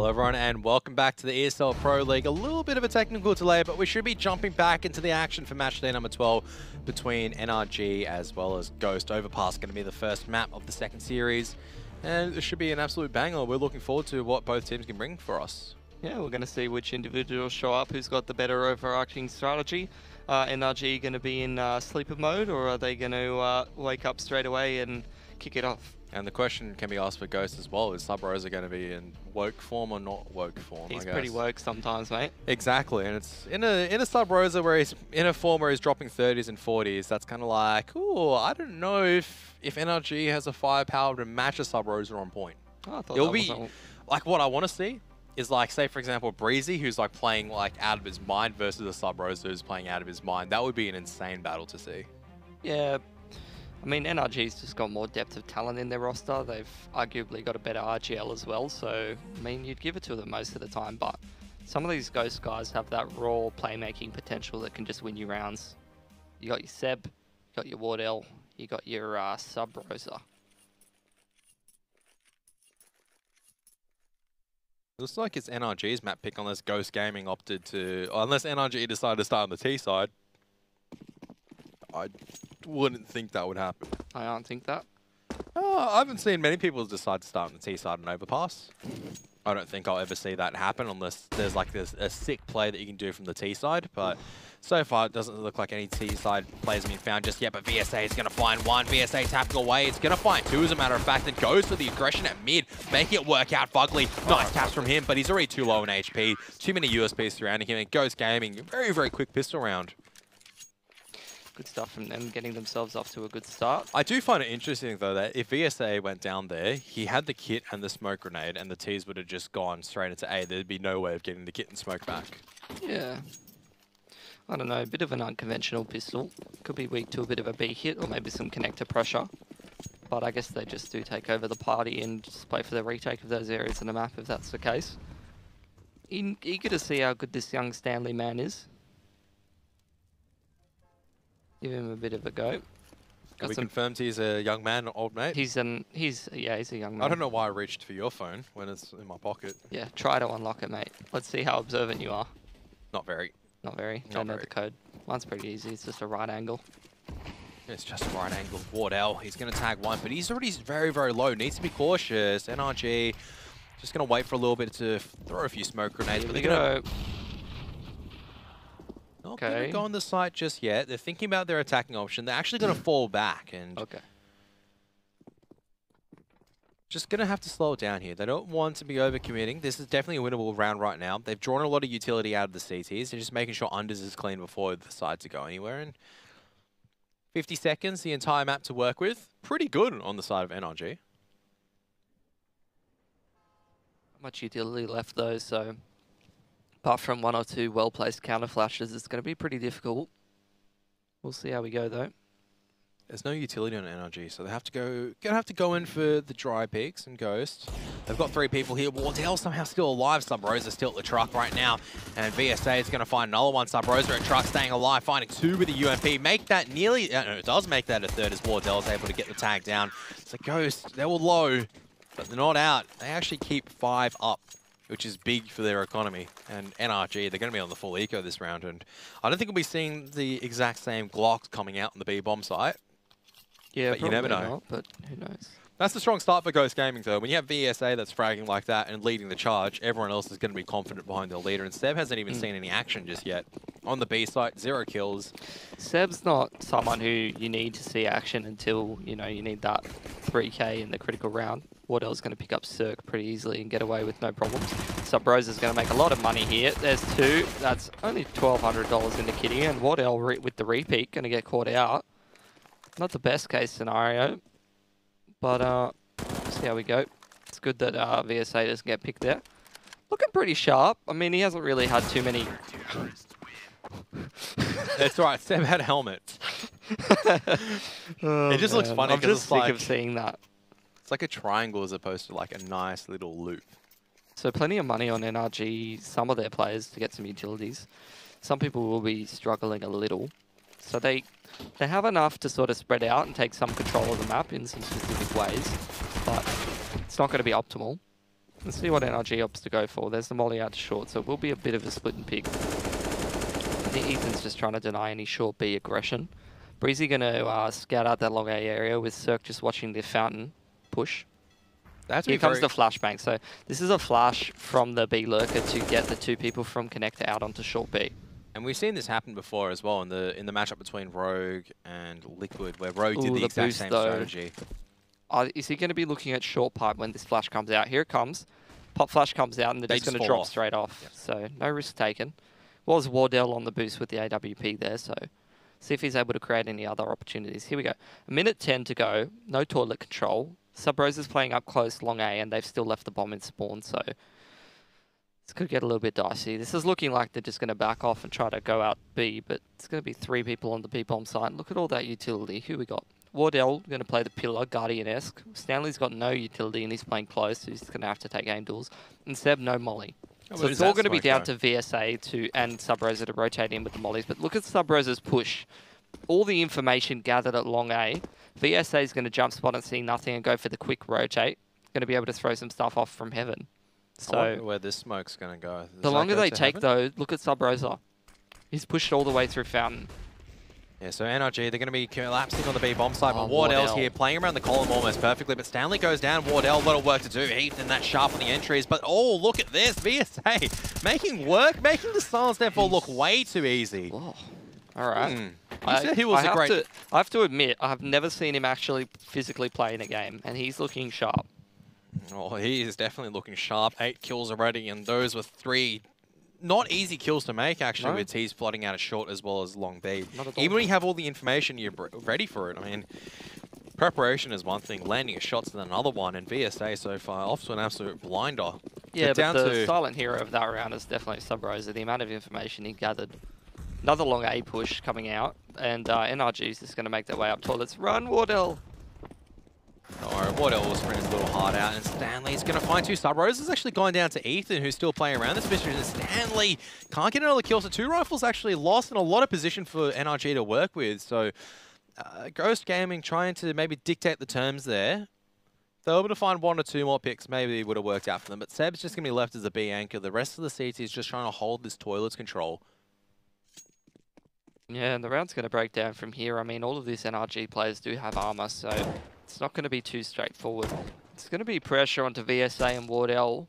Hello everyone and welcome back to the ESL Pro League. A little bit of a technical delay, but we should be jumping back into the action for match day number 12 between NRG as well as Ghost. Overpass going to be the first map of the second series, and it should be an absolute banger. We're looking forward to what both teams can bring for us. Yeah, we're going to see which individuals show up, who's got the better overarching strategy. NRG going to be in sleeper mode, or are they going to wake up straight away and kick it off? And the question can be asked for Ghost as well, is Sub Rosa going to be in woke form or not woke form? He's pretty woke sometimes, mate. Exactly, and it's in a Sub Rosa where he's in a form where he's dropping 30s and 40s. That's kind of like, ooh, I don't know if NRG has a firepower to match a Sub Rosa on point. Oh, I thought It'll that be was like what I want to see is like, say for example, Breezy, who's like playing like out of his mind versus a Sub Rosa who's playing out of his mind. That would be an insane battle to see. Yeah. I mean, NRG's just got more depth of talent in their roster. They've arguably got a better RGL as well. So, I mean, you'd give it to them most of the time. But some of these Ghost guys have that raw playmaking potential that can just win you rounds. You got your Seb, you got your Wardell, you got your Sub Rosa. Looks like it's NRG's map pick unless Ghost Gaming opted to... Unless NRG decided to start on the T side. I wouldn't think that would happen. I don't think that. I haven't seen many people decide to start on the T side and Overpass. I don't think I'll ever see that happen unless there's like a sick play that you can do from the T side. But so far, it doesn't look like any T side plays have been found just yet. But VSA is going to find one. VSA tapping away. It's going to find two, as a matter of fact. And goes for the aggression at mid, making it work out. Fugly, nice taps from him, but he's already too low in HP. Too many USPs surrounding him. And Ghost Gaming, very, very quick pistol round. Good stuff from them, getting themselves off to a good start. I do find it interesting, though, that if VSA went down there, he had the kit and the smoke grenade, and the Ts would have just gone straight into A. There'd be no way of getting the kit and smoke back. Yeah. I don't know, a bit of an unconventional pistol. Could be weak to a bit of a B hit, or maybe some connector pressure. But I guess they just do take over the party and just play for the retake of those areas in the map, if that's the case. Eager to see how good this young Stanley man is. Give him a bit of a go. Can we confirm he's a young man, old mate? He's a young man. I don't know why I reached for your phone when it's in my pocket. Yeah, try to unlock it, mate. Let's see how observant you are. Not very. Not very. Don't know the code. Mine's pretty easy. It's just a right angle. It's just a right angle. Wardell, he's going to tag one, but he's already very, very low. Needs to be cautious. NRG just going to wait for a little bit to throw a few smoke grenades. Here but we go. Not going to go on the site just yet. They're thinking about their attacking option. They're actually going to fall back and just going to have to slow it down here. They don't want to be overcommitting. This is definitely a winnable round right now. They've drawn a lot of utility out of the CTs. They're just making sure unders is clean before they decide to go anywhere. And 50 seconds, the entire map to work with. Pretty good on the side of NRG. Not much utility left though, so apart from one or two well-placed counter flashes, it's going to be pretty difficult. We'll see how we go, though. There's no utility on NRG, so they have to go in for the dry peaks and Ghost. They've got three people here. Wardell somehow still alive. Sub Rosa still at the truck right now, and VSA is going to find another one. Sub Rosa at truck staying alive, finding two with the UMP. Make that nearly. No, it does make that a third as Wardell is able to get the tag down. So Ghost, they were low, but they're not out. They actually keep 5 up, which is big for their economy. And NRG, they're going to be on the full eco this round. And I don't think we'll be seeing the exact same Glocks coming out on the B-bomb site. Yeah, but you never know. Not, but who knows? That's a strong start for Ghost Gaming, though. When you have VSA that's fragging like that and leading the charge, everyone else is going to be confident behind their leader. And Seb hasn't even seen any action just yet. On the B site, 0 kills. Seb's not someone who you need to see action until, you know, you need that 3K in the critical round. Wardell's going to pick up Cirque pretty easily and get away with no problems. Sub Rosa's going to make a lot of money here. There's two. That's only $1,200 in the kitty. And Wardell with the repeat going to get caught out. Not the best case scenario, but see how we go. It's good that VSA doesn't get picked there. Looking pretty sharp. I mean, he hasn't really had too many. That's right. Seb had a helmet. It just looks funny. I'm just sick of seeing that. It's like a triangle as opposed to like a nice little loop. So plenty of money on NRG, some of their players, to get some utilities. Some people will be struggling a little. So they have enough to sort of spread out and take some control of the map in some specific ways, but it's not going to be optimal. Let's see what NRG opts to go for. There's the molly out to short, so it will be a bit of a split and pick. I think Ethan's just trying to deny any short B aggression. Breezy going to scout out that long A area with Cirque just watching the fountain push. Here comes the flashbang. So this is a flash from the B lurker to get the two people from connector out onto short B. And we've seen this happen before as well in the matchup between Rogue and Liquid, where Rogue did the exact same strategy. Is he going to be looking at short pipe when this flash comes out? Here it comes. Pop flash comes out and they're just going to drop straight off. Yep. So no risk taken. Was Wardell on the boost with the AWP there, so see if he's able to create any other opportunities. Here we go. 1:10 to go. No toilet control. Sub Rose is playing up close, long A, and they've still left the bomb in spawn, so this could get a little bit dicey. This is looking like they're just going to back off and try to go out B, but it's going to be 3 people on the B bomb side. Look at all that utility. Who we got? Wardell going to play the pillar, Guardian-esque. Stanley's got no utility and he's playing close, so he's going to have to take aim duels. And Seb, no molly. So it's all going to be down to VSA and Sub Rosa to rotate in with the mollies. But look at Sub Rosa's push. All the information gathered at long A. VSA is going to jump spot and see nothing and go for the quick rotate. Going to be able to throw some stuff off from heaven. So I wonder where this smoke's going to go. The longer they take, though, look at Sub Rosa. He's pushed all the way through fountain. Yeah, so NRG, they're going to be collapsing on the B bomb side, but Wardell's here playing around the column almost perfectly, but Stanley goes down. Wardell, a lot of work to do. Ethan, that sharp on the entries, but oh, look at this. VSA making the silence therefore look way too easy. Whoa. All right. I have to admit, I've never seen him actually physically play in a game, and he's looking sharp. Oh, he is definitely looking sharp. 8 kills already, and those were 3 not easy kills to make, actually, with T's flooding out of short as well as long B. Even when you have all the information, you're ready for it. I mean, preparation is one thing, landing a shot's another one, and VSA so far off to an absolute blinder. Yeah, but the silent hero of that round is definitely Sub Rosa. The amount of information he gathered. Another long A push coming out, and NRG is just going to make their way up toilets. Run, Wardell! Oh, Wardell will sprint his little heart out, and Stanley's going to find 2 Sub Roses. Actually going down to Ethan, who's still playing around this mission. And Stanley can't get another kill, so 2 rifles actually lost, and a lot of position for NRG to work with. So Ghost Gaming trying to maybe dictate the terms there. If they're able to find 1 or 2 more picks, maybe it would have worked out for them. But Seb's just going to be left as a B anchor. The rest of the CT is just trying to hold this toilet's control. Yeah, and the round's going to break down from here. I mean, all of these NRG players do have armor, so it's not going to be too straightforward. It's going to be pressure onto VSA and Wardell.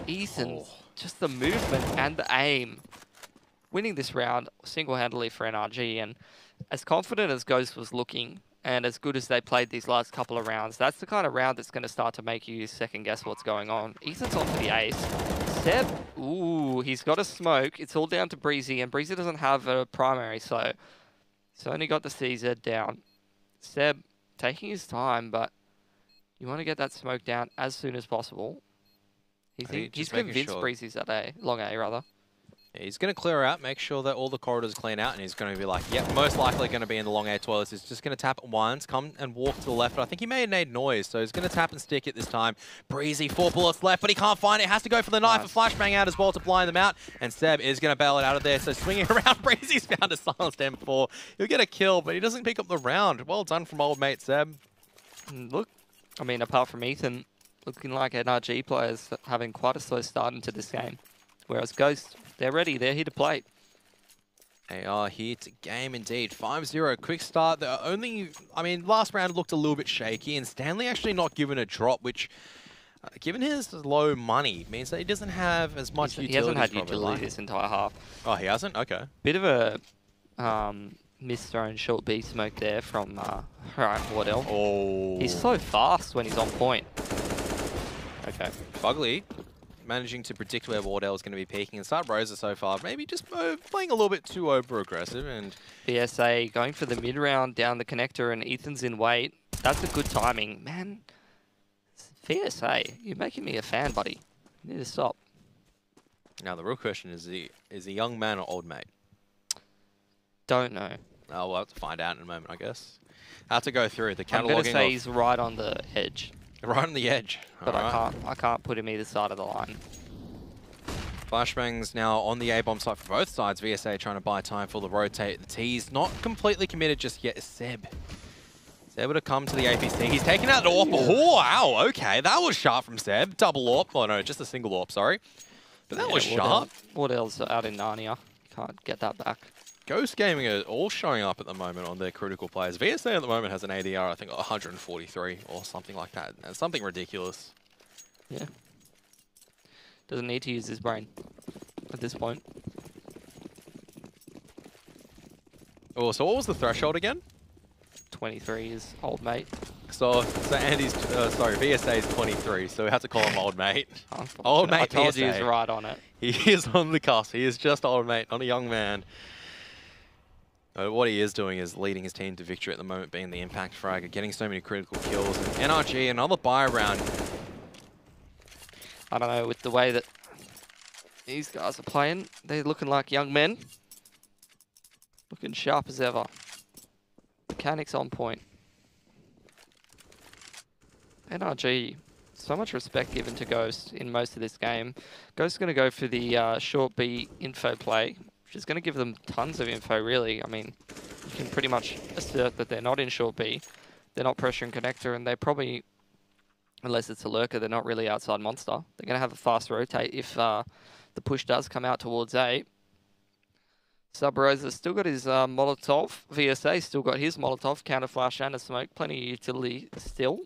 Ethan's just the movement and the aim. Winning this round single-handedly for NRG, and as confident as Ghost was looking, and as good as they played these last couple of rounds, that's the kind of round that's going to start to make you second-guess what's going on. Ethan's on for the ace. Seb, ooh, he's got a smoke. It's all down to Breezy, and Breezy doesn't have a primary, so he's only got the CZ down. Seb taking his time, but you want to get that smoke down as soon as possible. He's convinced Breezy's at A, long A rather. Yeah, he's going to clear out, make sure that all the corridors clean out, and he's going to be like, yep, most likely going to be in the long A toilets. He's just going to tap it once, come and walk to the left. But I think he may have made noise, so he's going to tap and stick it this time. Breezy, 4 bullets left, but he can't find it. Has to go for the knife. A flashbang out as well to blind them out. And Seb is going to bail it out of there. So swinging around, Breezy's found a silenced M4. He'll get a kill, but he doesn't pick up the round. Well done from old mate Seb. Look, I mean, apart from Ethan, looking like NRG players having quite a slow start into this game. Whereas Ghost, they're ready. They're here to play. They are here to game indeed. 5-0, quick start. The only, I mean, last round looked a little bit shaky, and Stanley actually not given a drop, which, given his low money, means that he doesn't have as much utility. He hasn't had utility this entire half. Oh, he hasn't? Okay. Bit of a misthrown short B smoke there from Wardell. Oh. He's so fast when he's on point. Okay. Fugly managing to predict where Wardell is going to be peaking, and Sub Rosa so far maybe just playing a little bit too over-aggressive. And VSA going for the mid-round down the connector, and Ethan's in wait. That's a good timing. Man, VSA, you're making me a fan, buddy. You need to stop. Now the real question is he young man or old mate? Don't know. Oh, we'll have to find out in a moment, I guess. Have to go through the cataloging. I'm going to say he's right on the edge. Right on the edge. But I can't put him either side of the line. Flashbangs now on the A-bomb side for both sides. VSA trying to buy time for the rotate. The T's not completely committed just yet. Seb He's able to come to the APC. He's taken out the AWP. Oh, wow, okay. That was sharp from Seb. Double AWP. Oh, no, just a single AWP, sorry. But that was sharp. Wardell's out in Narnia. Can't get that back. Ghost Gaming are all showing up at the moment on their critical players. VSA at the moment has an ADR, I think, 143 or something like that. And something ridiculous. Yeah. Doesn't need to use his brain at this point. Oh, so what was the threshold again? 23 is old mate. So Andy's, sorry, VSA is 23, so we have to call him old mate. Old mate I told you VSA. he's right on it. He is on the cusp. He is just old mate, not a young man. What he is doing is leading his team to victory at the moment, being the impact fragger, getting so many critical kills. And NRG, another buy round. I don't know, with the way that these guys are playing, they're looking like young men. Looking sharp as ever. Mechanics on point. NRG, so much respect given to Ghost in most of this game. Ghost's going to go for the short B info play, which is going to give them tons of info, really. I mean, you can pretty much assert that they're not in short B. They're not pressuring connector, and they probably, unless it's a lurker, they're not really outside monster. They're going to have a fast rotate if the push does come out towards A. Subrosa's still got his Molotov. VSA still got his Molotov, counter flash and a smoke. Plenty of utility still.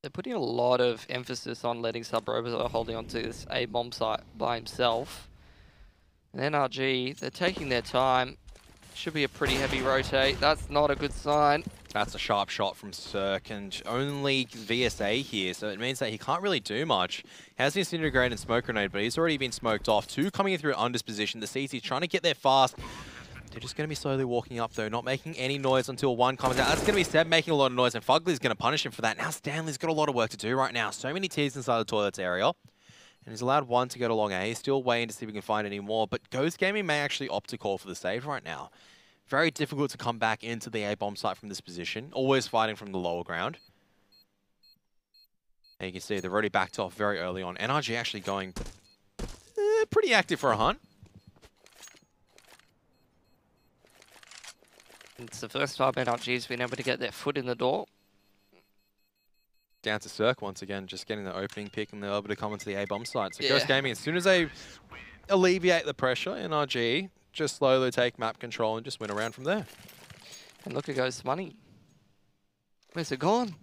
They're putting a lot of emphasis on letting Subrosa holding onto this A bomb site by himself. And NRG, they're taking their time. Should be a pretty heavy rotate. That's not a good sign. That's a sharp shot from Cirque, and only VSA here, so it means that he can't really do much. He has the Incinerate and Smoke Grenade, but he's already been smoked off. Two coming in through Under's position. The CT trying to get there fast. They're just going to be slowly walking up, though, not making any noise until one comes out. That's going to be Seb making a lot of noise, and Fugly's going to punish him for that. Now Stanley's got a lot of work to do right now. So many tears inside the toilets area. And he's allowed one to go to long A. He's still waiting to see if we can find any more, but Ghost Gaming may actually opt to call for the save right now. Very difficult to come back into the A-bomb site from this position. Always fighting from the lower ground. And you can see they've already backed off very early on. NRG actually going pretty active for a hunt. It's the first time NRG's been able to get their foot in the door. Down to Cirque once again, just getting the opening pick, and they're able to come into the A-bomb site. So Yeah. Ghost Gaming, as soon as they alleviate the pressure, NRG just slowly take map control and just win around from there. And look at Ghost's money. Where's it gone?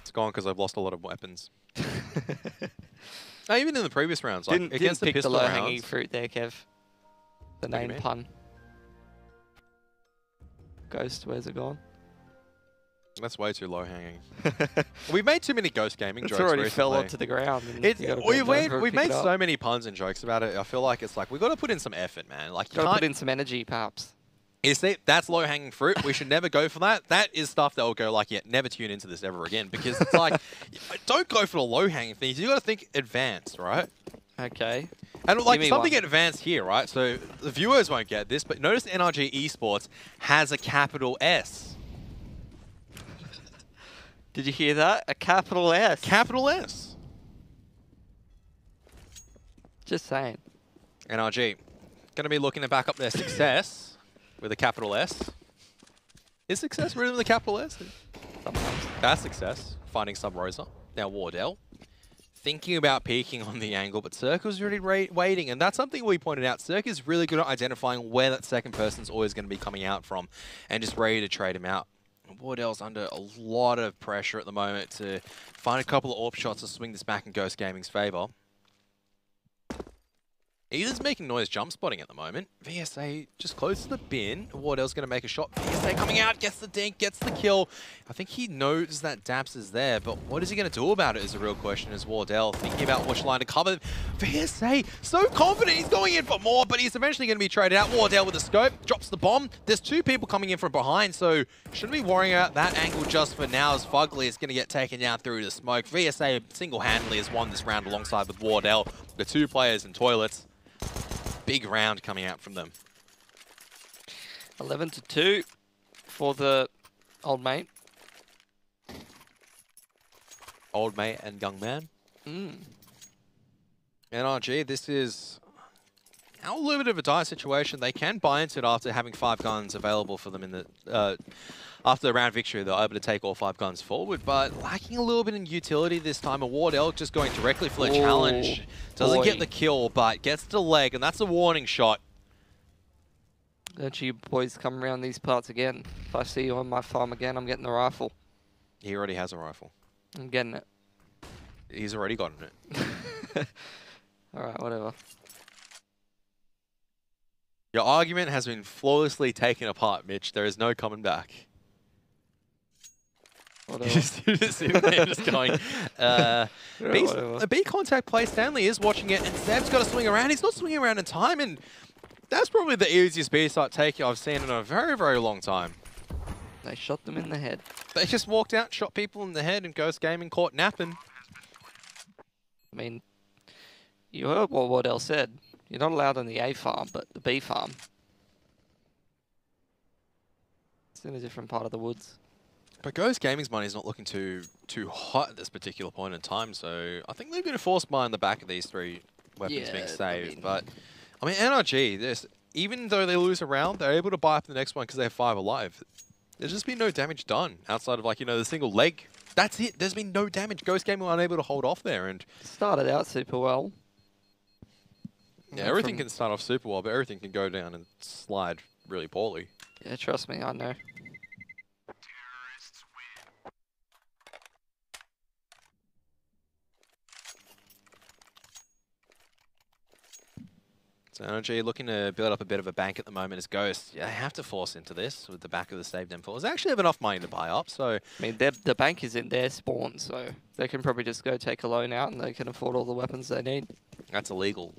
It's gone because I've lost a lot of weapons. Even in the previous rounds, like against the pick the pistol low-hanging rounds. fruit there, Kev. The What do you name mean? pun. Ghost, where's it gone? That's way too low hanging. We've made too many Ghost Gaming It's jokes already recently. fell onto the ground. And It's, you gotta we've bend over and we've pick made it up. so many puns and jokes about it. I feel like it's like we've got to put in some effort, man. Like you Gotta can't. put in some energy, perhaps. You see, that's low hanging fruit. We should never go for that. That is stuff that will go like, yeah, never tune into this ever again, because it's like, don't go for the low hanging things. You got to think advanced, right? Okay. And like me something one. advanced here, right? So the viewers won't get this, but notice NRG Esports has a capital S. Did you hear that? A capital S. Capital S. Just saying. NRG going to be looking to back up their success with a capital S. Is success really with a capital S? Sometimes. That's success. Finding Subrosa. Now Wardell. Thinking about peeking on the angle, but Circle's really waiting, and that's something we pointed out. Circle is really good at identifying where that second person's always going to be coming out from and just ready to trade him out. Wardell's under a lot of pressure at the moment to find a couple of AWP shots to swing this back in Ghost Gaming's favor. Either's making noise jump spotting at the moment. VSA just close to the bin. Wardell's going to make a shot. VSA coming out, gets the dink, gets the kill. I think he knows that Daps is there, but what is he going to do about it is a real question. Is Wardell thinking about which line to cover? VSA, so confident, he's going in for more, but he's eventually going to be traded out. Wardell with the scope, drops the bomb. There's two people coming in from behind, so shouldn't be worrying about that angle just for now, as Fugly is going to get taken down through the smoke. VSA single-handedly has won this round alongside with Wardell, the two players in toilets. Big round coming out from them. 11-2 for the old mate. Old mate and young man. Mm. NRG, this is now a little bit of a dire situation. They can buy into it after having 5 guns available for them in the after the round victory. They're able to take all 5 guns forward, but lacking a little bit in utility this time. Wardell just going directly for the challenge. Doesn't get the kill, but gets the leg, and that's a warning shot. Don't you boys come around these parts again. If I see you on my farm again, I'm getting the rifle. He already has a rifle. I'm getting it. He's already gotten it. Alright, whatever. Your argument has been flawlessly taken apart, Mitch. There is no coming back. Just going. A B contact play. Stanley is watching it, and Seb's got to swing around. He's not swinging around in time, and that's probably the easiest B site take I've seen in a very, very long time. They shot them in the head. They just walked out, shot people in the head, and Ghost Gaming caught napping. I mean, you heard what Wardell said. You're not allowed on the A farm, but the B farm. It's in a different part of the woods. But Ghost Gaming's money is not looking too hot at this particular point in time, so I think they're going to force buy in the back of these 3 weapons being saved. But I mean, NRG, even though they lose a round, they're able to buy up the next one because they have 5 alive. There's just been no damage done outside of, like, the single leg. That's it. There's been no damage. Ghost Gaming were unable to hold off there, and started out super well. Yeah, everything can start off super well, but everything can go down and slide really poorly. Yeah, trust me, I know. So NRG looking to build up a bit of a bank at the moment as Ghost. Yeah, they have to force into this with the back of the save them force. They actually have enough money to buy up, so... I mean, the bank is in their spawn, so they can probably just go take a loan out and they can afford all the weapons they need. That's illegal.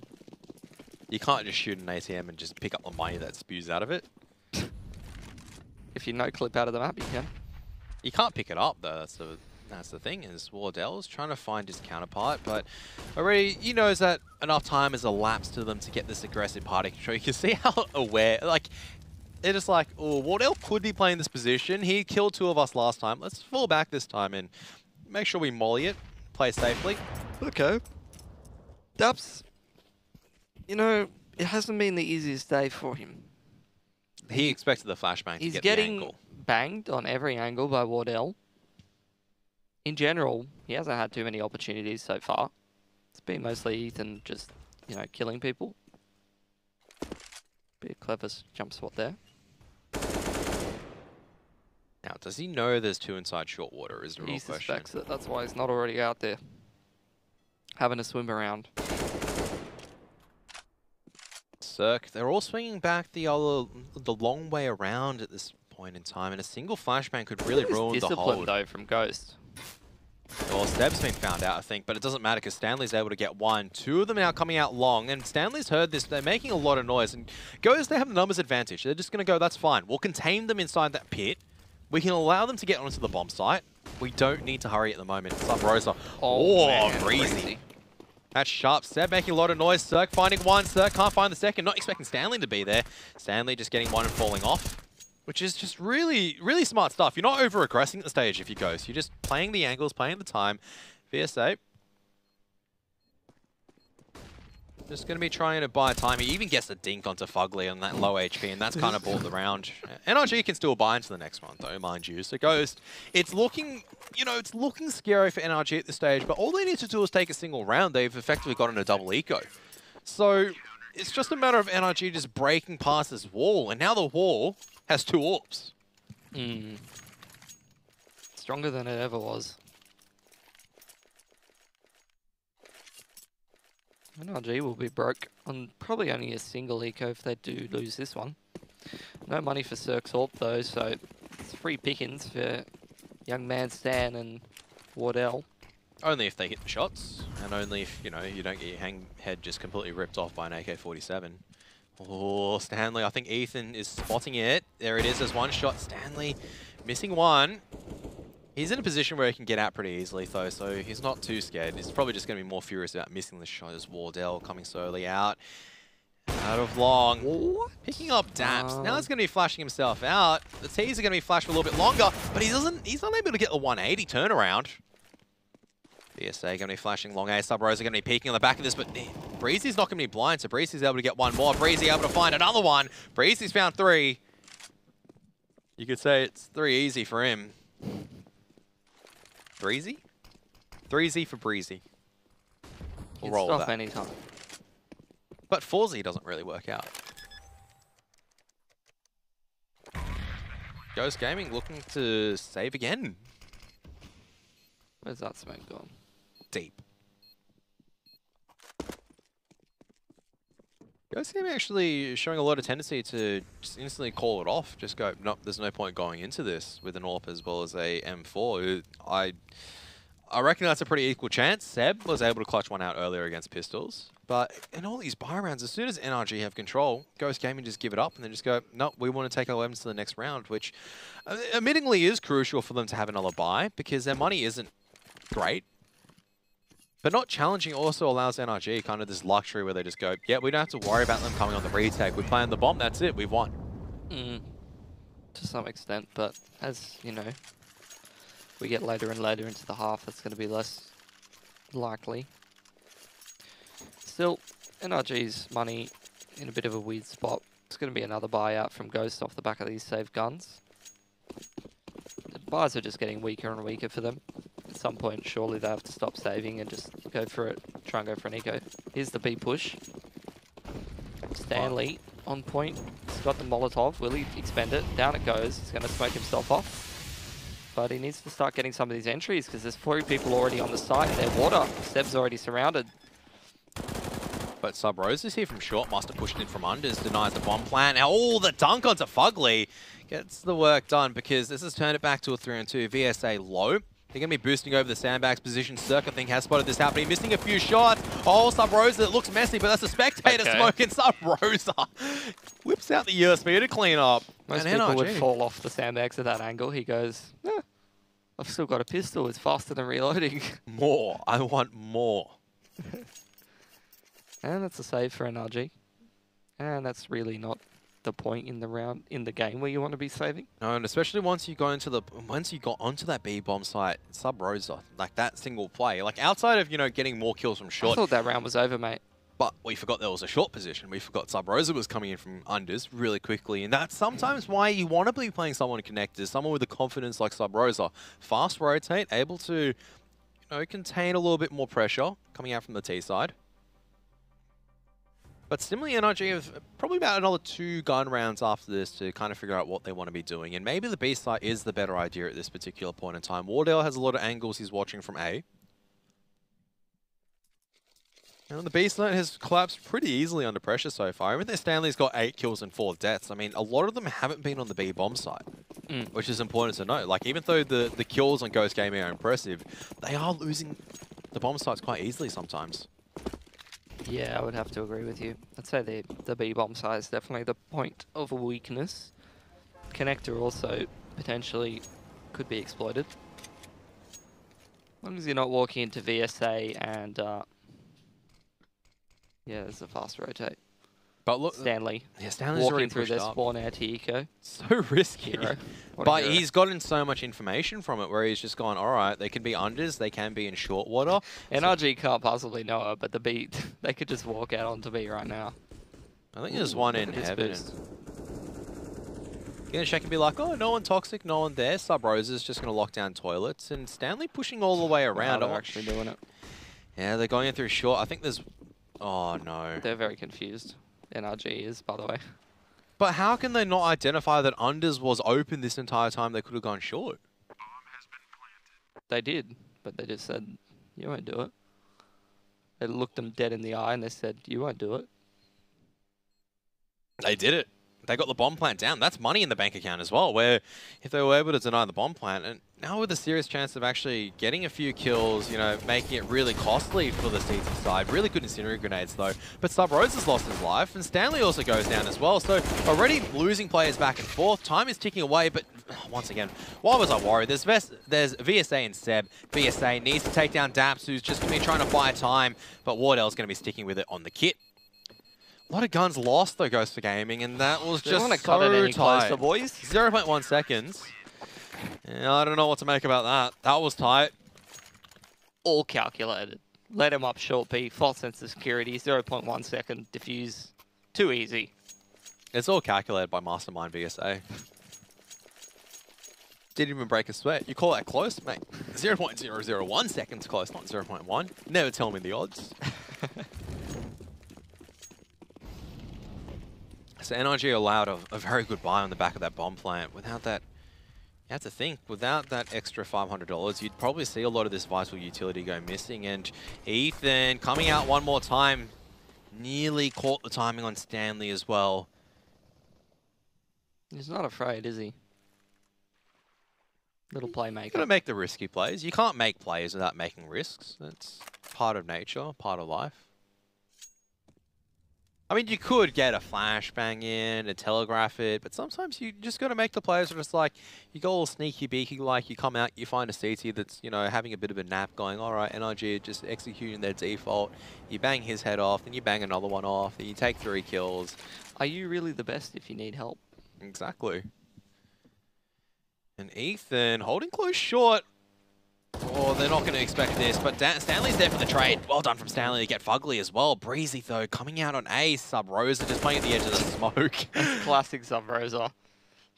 You can't just shoot an ATM and just pick up the money that spews out of it. If you no-clip out of the map, you can. You can't pick it up, though. That's the thing, is Wardell's trying to find his counterpart, but already he knows that enough time has elapsed to them to get this aggressive party control. You can see how aware, like, they're just like, oh, Wardell could be playing this position. He killed 2 of us last time. Let's fall back this time and make sure we molly it, play safely. Okay. Daps, it hasn't been the easiest day for him. He expected the flashbang to get the angle. He's getting banged on every angle by Wardell. In general, he hasn't had too many opportunities so far. It's been mostly Ethan just, killing people. Bit of clever jump spot there. Now, does he know there's 2 inside short water is the real question. He suspects it. That's why he's not already out there having to swim around. Cirque, they're all swinging back the long way around at this point in time, and a single flashbang could really ruin the hold. Discipline, though, from Ghost. Well, Steb's been found out, I think, but it doesn't matter because Stanley's able to get 1. 2 of them now coming out long, and Stanley's heard this. They're making a lot of noise, and Ghost, they have the numbers advantage. They're just going to go, that's fine. We'll contain them inside that pit. We can allow them to get onto the bomb site. We don't need to hurry at the moment. Sub Rosa. Oh, breezy. That's sharp. Seb making a lot of noise. Cirque finding 1. Cirque can't find the second. Not expecting Stanley to be there. Stanley just getting 1 and falling off, which is just really, really smart stuff. You're not over-aggressing at the stage if you Ghost. You're just playing the angles, playing the time. VSA. Just going to be trying to buy time. He even gets a dink onto Fugly on that low HP, and that's kind of bought the round. NRG can still buy into the next one, though, mind you. So Ghost, it's looking, it's looking scary for NRG at this stage, but all they need to do is take a single round. They've effectively gotten a double eco. So it's just a matter of NRG just breaking past this wall, and now the wall has 2 orbs. Stronger than it ever was. NRG will be broke on probably only a single eco if they do lose this one. No money for Cirque's AWP though, so it's free pickings for young man Stan and Wardell. Only if they hit the shots, and only if, you don't get your head just completely ripped off by an AK-47. Oh, Stanley, I think Ethan is spotting it. There it is, there's 1 shot. Stanley missing 1. He's in a position where he can get out pretty easily, though, so he's not too scared. He's probably just going to be more furious about missing the shot as Wardell coming slowly out. Out of long. What? Picking up Daps. Now he's going to be flashing himself out. The T's are going to be flashed for a little bit longer, but he's not able to get the 180 turnaround. VSA going to be flashing long A. Sub Rose are going to be peeking on the back of this, but Breezy's not going to be blind, so Breezy's able to get one more. Breezy able to find another one. Breezy's found 3. You could say it's 3 easy for him. Breezy? 3Z for Breezy. We'll roll with that. Anytime. But 4Z doesn't really work out. Ghost Gaming looking to save again. Where's that smoke gone? Deep. Ghost Gaming actually showing a lot of tendency to just instantly call it off. Just go, no, there's no point going into this with an AWP as well as a M4. I reckon that's a pretty equal chance. Seb was able to clutch one out earlier against Pistols. But in all these buy rounds, as soon as NRG have control, Ghost Gaming just give it up and then just go, no, we want to take our weapons to the next round, which admittingly is crucial for them to have another buy because their money isn't great. But not challenging also allows NRG kind of this luxury where they just go, yeah, we don't have to worry about them coming on the retake. We plan the bomb, that's it, we've won. To some extent, but as, you know, we get later and later into the half, that's going to be less likely. Still, NRG's money in a bit of a weird spot. It's going to be another buyout from Ghost off the back of these saved guns. The buys are just getting weaker and weaker for them. At some point, surely they have to stop saving and just go for it, try and go for an eco. Here's the B push. Stanley on point. He's got the Molotov. Will he expend it? Down it goes. He's going to smoke himself off. But he needs to start getting some of these entries because there's 4 people already on the site. They're water. Seb's already surrounded. But Sub Rose is here from short. Must have pushed in from unders. Denies the bomb plan. Now, the dunk onto Fugly gets the work done because this has turned it back to a 3-on-2. VSA low. They're going to be boosting over the sandbags position. Cirque, I think, has spotted this happening. Missing a few shots. Sub Rosa, it looks messy, but that's a spectator smoking. Sub Rosa whips out the USB to clean up. Most people would fall off the sandbags at that angle. He goes, I've still got a pistol. It's faster than reloading. More. I want more. And that's a save for NRG. And that's really not the point in the round, in the game where you want to be saving. No, and especially once you got onto that B bomb site, Sub Rosa, like that single play, like outside of, you know, getting more kills from short. I thought that round was over, mate. But we forgot there was a short position. We forgot Sub Rosa was coming in from unders really quickly. And that's sometimes why you want to be playing someone connected, someone with the confidence like Sub Rosa. Fast rotate, able to, you know, contain a little bit more pressure coming out from the T side. But similarly, NRG have probably about another 2 gun rounds after this to kind of figure out what they want to be doing. And maybe the B site is the better idea at this particular point in time. Wardale has a lot of angles he's watching from A. And the B site has collapsed pretty easily under pressure so far. Even though Stanley's got 8 kills and 4 deaths, I mean, a lot of them haven't been on the B bomb site, which is important to note. Like, even though the kills on Ghost Gaming are impressive, they are losing the bomb sites quite easily sometimes. Yeah, I would have to agree with you. I'd say the B-bomb side is definitely the point of a weakness. Connector also potentially could be exploited. As long as you're not walking into VSA and... yeah, there's a fast rotate. But look, Stanley. Yeah, Stanley's walking through their up. spawn air to eco. So risky. But he's gotten so much information from it where he's just gone, all right, they can be unders, they can be in short water. NRG can't possibly know it, but the B, they could just walk out onto B right now. I think there's one in heaven. You're going to check and be like, oh, no one toxic, no one there. Sub Rosa's just going to lock down toilets. And Stanley pushing all the way around. They're actually doing it. Yeah, they're going in through short. I think there's... Oh, no. They're very confused. NRG is, by the way. But how can they not identify that unders was open this entire time? They could have gone short. They did, but they just said, you won't do it. They looked them dead in the eye and they said, you won't do it. They did it. They got the bomb plant down. That's money in the bank account as well, where if they were able to deny the bomb plant, and now with a serious chance of actually getting a few kills, you know, making it really costly for the CT side. Really good incendiary grenades, though. But Sub Rose has lost his life, and Stanley also goes down as well. So already losing players back and forth. Time is ticking away, but once again, why was I worried? There's VSA and Seb. VSA needs to take down Daps, who's just going to be trying to buy time, but Wardell's going to be sticking with it on the kit. A lot of guns lost, though, Ghost for Gaming, and that was just so tight. Closer, boys. 0.1 seconds. Yeah, I don't know what to make about that. That was tight. all calculated. Let him up short B, false sense of security, 0.1 second, diffuse. Too easy. It's all calculated by Mastermind VSA. Didn't even break a sweat. You call that close, mate? 0.001 seconds close, not 0.1. Never tell me the odds. So NRG allowed a very good buy on the back of that bomb plant. Without that, you have to think, without that extra $500, you'd probably see a lot of this vital utility go missing. And Ethan coming out one more time, nearly caught the timing on Stanley as well. He's not afraid, is he? Little playmaker. Gotta make the risky plays. You can't make plays without making risks. That's part of nature, part of life. I mean, you could get a flashbang in, a telegraph it, but sometimes you just got to make the plays where it's like, you go all sneaky beaky, like you come out, you find a CT that's, you know, having a bit of a nap going, all right, NRG just executing their default. You bang his head off, then you bang another one off, then you take 3 kills. Are you really the best if you need help? Exactly. And Ethan holding close short. Oh, they're not going to expect this, but Stanley's there for the trade. Well done from Stanley to get Fugly as well. Breezy, though, coming out on A. Sub Rosa just playing at the edge of the smoke. Classic Sub Rosa.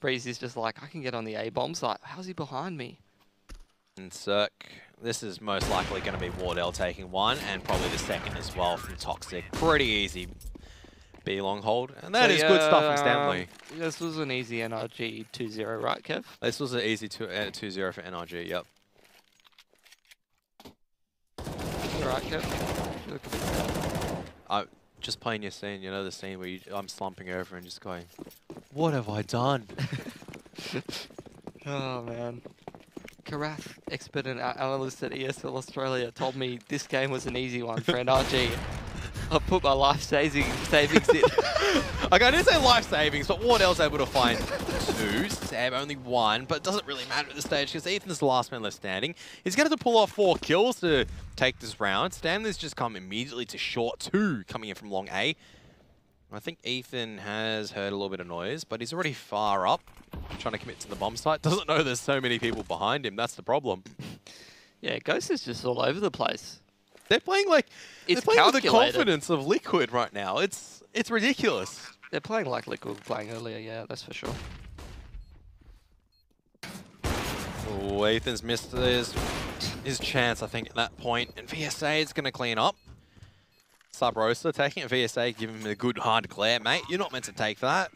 Breezy's just like, I can get on the A-bombs. Like, how's he behind me? And Cirque, this is most likely going to be Wardell taking one, and probably the second as well from Toxic. Pretty easy B long hold. And that is good stuff from Stanley. This was an easy NRG 2-0, right, Kev? This was an easy 2-0 for NRG, yep. Right, Kev. Just playing your scene, you know, the scene where I'm slumping over and just going, what have I done? Oh, man. Karath, expert and analyst at ESL Australia, told me this game was an easy one for NRG. I put my life savings in. Okay, I didn't say life savings, but Wardell's able to find 2. Seb only 1, but it doesn't really matter at this stage because Ethan's the last man left standing. He's going to have to pull off 4 kills to take this round. Stanley's just come immediately to short 2, coming in from long A. I think Ethan has heard a little bit of noise, but he's already far up, trying to commit to the bomb site. Doesn't know there's so many people behind him. That's the problem. Yeah, Ghost is just all over the place. They're playing like It's they're playing with the calculated. confidence of Liquid right now. It's ridiculous. They're playing like Liquid were playing earlier, yeah, that's for sure. Oh, Ethan's missed his chance, I think, at that point. And VSA is going to clean up. Sub Rosa taking it. VSA, give him a good hard glare, mate. You're not meant to take that.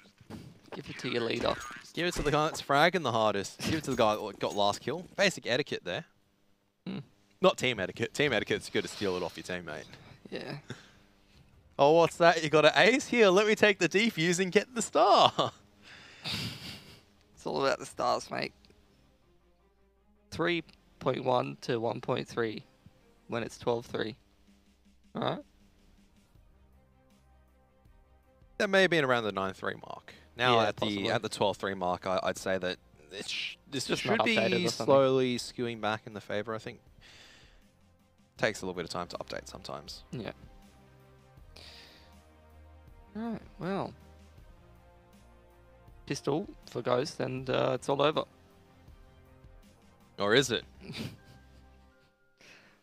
Give it to your leader. Give it to the guy that's fragging the hardest. Give it to the guy that got last kill. Basic etiquette there. Not team etiquette. Team etiquette's good to steal it off your teammate. Yeah. Oh, what's that? You got an ace? Here, let me take the defuse and get the star. It's all about the stars, mate. 3.1 to 1.3 when it's 12-3. Alright? That may have been around the 9-3 mark. Now Yeah, at the 12-3 mark, I'd say that this just should not updated be or something. slowly skewing back in the favor. I think takes a little bit of time to update sometimes. Yeah. Alright, well. Pistol for Ghost and it's all over. Or is it?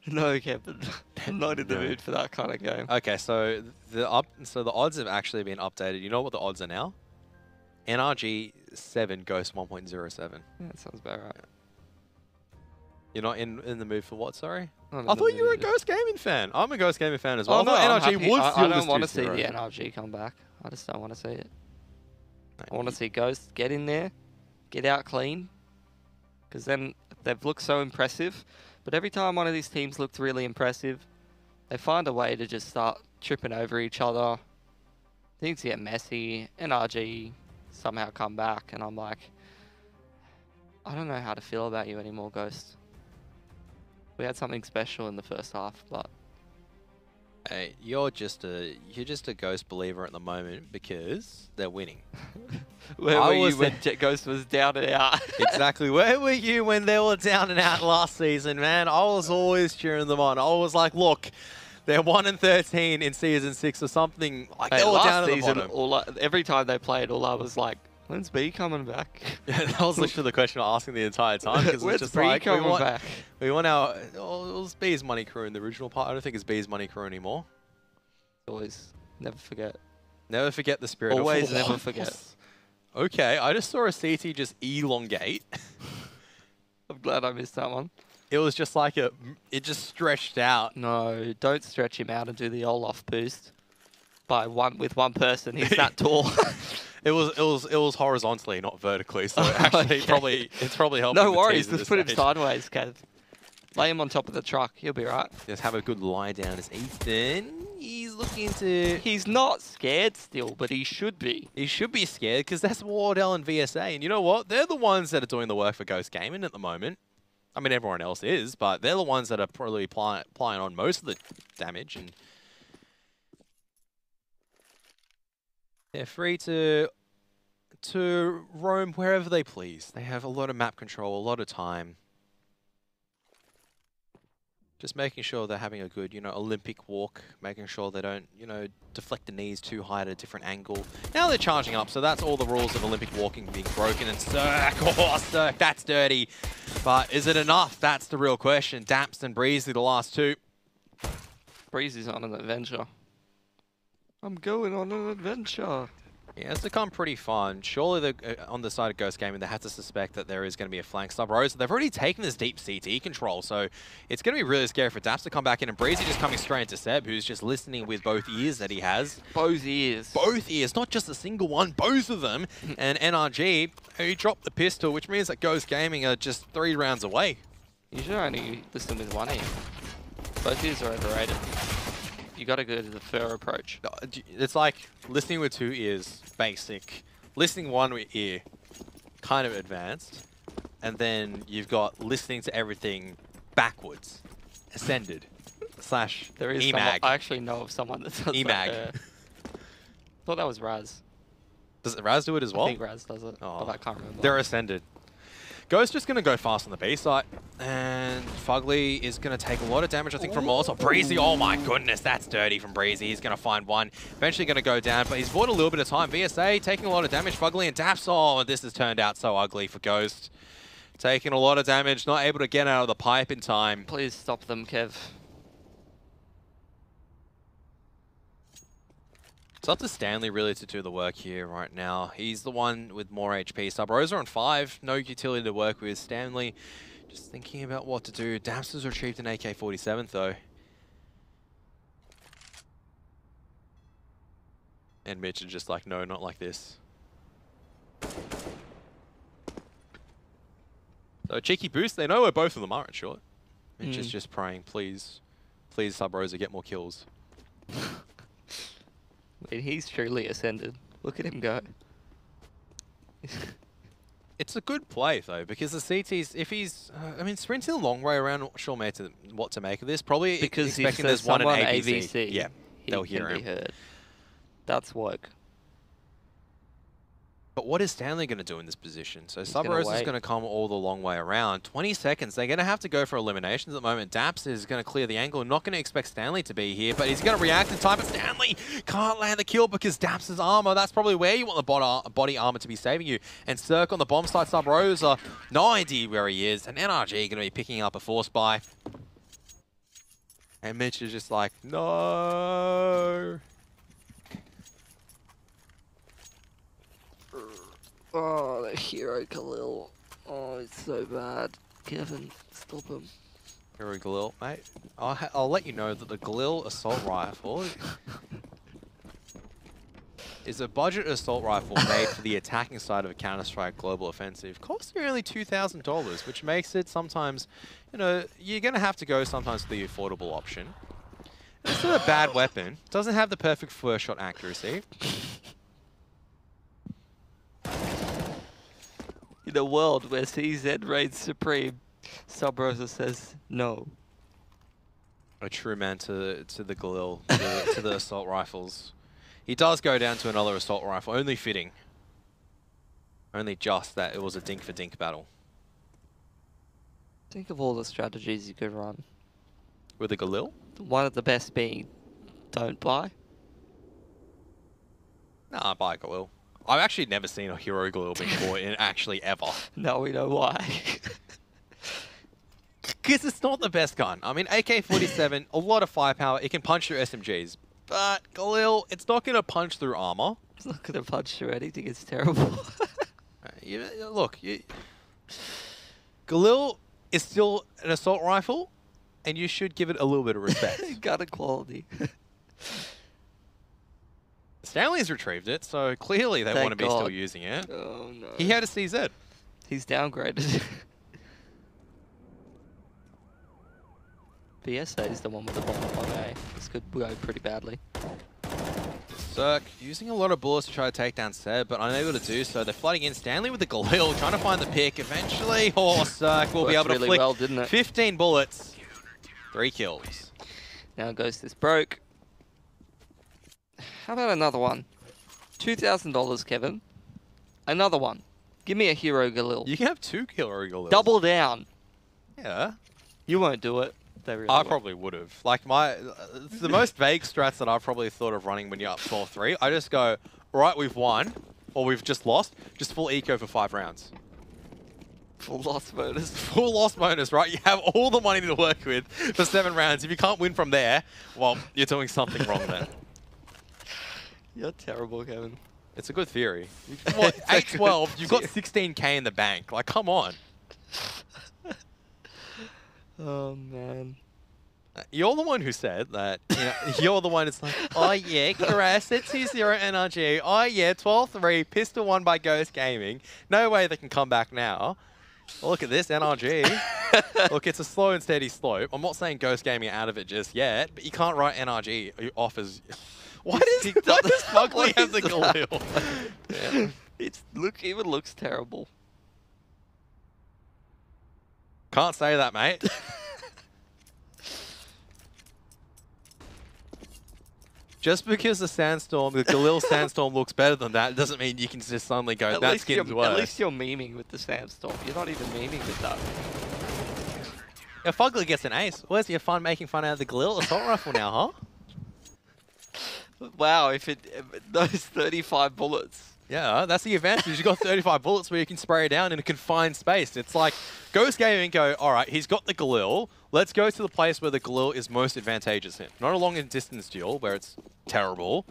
No, Kevin. I'm not in the mood for that kind of game. Okay, so the odds have actually been updated. You know what the odds are now? NRG 7, Ghost 1.07. Yeah, that sounds about right. You're not in the mood for what, sorry? I'm in I the thought you were a mood. Ghost Gaming fan. I'm a Ghost Gaming fan as well. Oh, I no, thought I'm NRG happy. would I steal don't this want to see 2-0. the NRG come back. I just don't want to see it. No, I want to see Ghost get in there, get out clean, because then they've looked so impressive. But every time one of these teams looks really impressive, they find a way to just start tripping over each other. Things get messy. NRG somehow come back, and I'm like, I don't know how to feel about you anymore, Ghost. We had something special in the first half, but Hey, you're just a Ghost believer at the moment because they're winning. where I were you was when Ghost was down and out? Exactly. Where were you when they were down and out last season, man? I was always cheering them on. I was like, look, they're 1-13 in season 6 or something. Like Hey, they were last down at the season, bottom. every time they played, all I was like, When's B coming back? That was literally the question I'm asking the entire time. Because When's it's just B like, coming back? we want our... Oh, it was B's Money Crew in the original part. I don't think it's B's Money Crew anymore. Always, never forget. Never forget the spirit Always of... never forget. Okay, I just saw a CT just elongate. I'm glad I missed that one. It was just like it just stretched out. No, don't stretch him out and do the Olaf boost with one person. He's that tall. It was horizontally, not vertically. So actually, Okay. it's probably helping. No the worries, team at just this put him stage. sideways, Kev. Lay him on top of the truck. He'll be right. Just have a good lie down as Ethan. He's looking to... He's not scared still, but he should be. He should be scared because that's Wardell and VSA. And you know what? They're the ones that are doing the work for Ghost Gaming at the moment. I mean, everyone else is, but they're the ones that are probably applying on most of the damage. And they're free to roam wherever they please. They have a lot of map control, a lot of time. Just making sure they're having a good, Olympic walk, making sure they don't, deflect the knees too high at a different angle. Now they're charging up, so that's all the rules of Olympic walking being broken. And Cirque, oh, Cirque, that's dirty. But is it enough? That's the real question. Daps and Breezy, the last two. Breezy's on an adventure. I'm going on an adventure. Yeah, it's become pretty fun. Surely on the side of Ghost Gaming, they have to suspect that there is going to be a flank sub Rose. They've already taken this deep CT control, so it's going to be really scary for Daps to come back in. And Breezy just coming straight into Seb, who's just listening with both ears that he has. Both ears. Both ears, not just a single one, both of them. And NRG, who dropped the pistol, which means that Ghost Gaming are just 3 rounds away. You should only listen with one ear. Both ears are overrated. You got to go to the fur approach. It's like listening with 2 ears, basic. Listening one ear, kind of advanced. And then you've got listening to everything backwards, ascended, / There is EMAG. I actually know of someone that does EMAG. that. Thought that was Raz. Does Raz do it as well? I think Raz does it, but I can't remember. They're ascended. Ghost just going to go fast on the B site. And Fugly is going to take a lot of damage, I think, from Molotov. Breezy, oh my goodness, that's dirty from Breezy. He's going to find one. Eventually going to go down, but he's bought a little bit of time. VSA taking a lot of damage. Fugly and Daps, oh, this has turned out so ugly for Ghost. Taking a lot of damage, not able to get out of the pipe in time. Please stop them, Kev. It's up to Stanley really to do the work here right now. He's the one with more HP. Sub Rosa on 5, no utility to work with. Stanley just thinking about what to do. Daps has retrieved an AK-47 though. And Mitch is just like, no, not like this. So a cheeky boost. They know where both of them are in short. Mitch is just praying, please, please Sub Rosa get more kills. I mean, he's truly ascended. Look at him go. It's a good play, though, because the CTs, if he's... I mean, sprinting a long way around, not sure what to make of this. Probably Because expecting there's one in AVC. AVC. Yeah, they'll he hear can him. be heard. That's woke. But what is Stanley going to do in this position? So He's gonna Sub-Rose is wait. going to come all the long way around. 20 seconds. They're going to have to go for eliminations at the moment. Daps is going to clear the angle. Not going to expect Stanley to be here, but he's going to react in time. But Stanley can't land the kill because Daps' armor, that's probably where you want the body armor to be saving you. And Cirque on the bomb site. Sub-Rose, no idea where he is. And NRG going to be picking up a force buy. And Mitch is just like, no. Oh, the hero Khalil. Oh, it's so bad. Kevin, stop him. Hero Galil, mate. I'll let you know that the Galil assault rifle is a budget assault rifle made for the attacking side of a Counter-Strike Global Offensive. Costs you only $2,000, which makes it sometimes, you're going to have to go sometimes for the affordable option. It's not a bad weapon. Doesn't have the perfect first shot accuracy. In a world where CZ reigns supreme, Sub-Rosa says no. A true man to the Galil, to the assault rifles. He does go down to another assault rifle, only fitting. Only just that it was a dink for dink battle. Think of all the strategies you could run. With the Galil? One of the best being, don't buy. Nah, buy Galil. I've actually never seen a hero Galil being caught in actually ever. Now we know why. Because it's not the best gun. I mean, AK-47, a lot of firepower. It can punch through SMGs. But Galil, it's not going to punch through armor. It's not going to punch through anything. It's terrible. Look, Galil is still an assault rifle, and you should give it a little bit of respect. Gun quality. Stanley's retrieved it, so clearly they Thank want to be God. still using it. Oh no. He had a CZ. He's downgraded. BSA is the one with the bomb on A. This could go pretty badly. Cirque using a lot of bullets to try to take down Seb, but unable to do so. They're flooding in. Stanley with the Galil, trying to find the pick. Eventually, Cirque will be able to really flick well, didn't it? 15 bullets. 3 kills. Now Ghost is broke. How about another one? $2,000, Kevin. Another one. Give me a hero Galil. You can have 2 killer Galils. Double down. Yeah. You won't do it. They really I won't. probably would have. Like it's the most vague strats that I've probably thought of running when you're up 12-3. I just go, right, we've won, or we've just lost. Just full eco for 5 rounds. Full loss bonus. Full loss bonus, right? You have all the money to work with for 7 rounds. If you can't win from there, well, you're doing something wrong then. You're terrible, Kevin. It's a good theory. What, 8-12, you've got 16k in the bank. Like, come on. Oh, man. You're the one who said that, you're the one that's like, oh yeah, Caress, it's 2-0 NRG. Oh yeah, 12-3, pistol won by Ghost Gaming. No way they can come back now. Well, look at this, NRG. Look, it's a slow and steady slope. I'm not saying Ghost Gaming are out of it just yet, but you can't write NRG off as... Why does Fugly have the Galil? Yeah. It even looks terrible. Can't say that, mate. Just because the Galil Sandstorm looks better than that, doesn't mean you can just suddenly go, that skin's worse. At least you're memeing with the Sandstorm. You're not even memeing with that. If Fugly gets an ace, where's your fun making fun out of the Galil assault rifle now, huh? Wow, if those 35 bullets. Yeah, that's the advantage. You've got 35 bullets where you can spray it down in a confined space. It's like, Ghost Gaming go, all right, he's got the Galil. Let's go to the place where the Galil is most advantageous in. Not a long-distance duel, where it's terrible.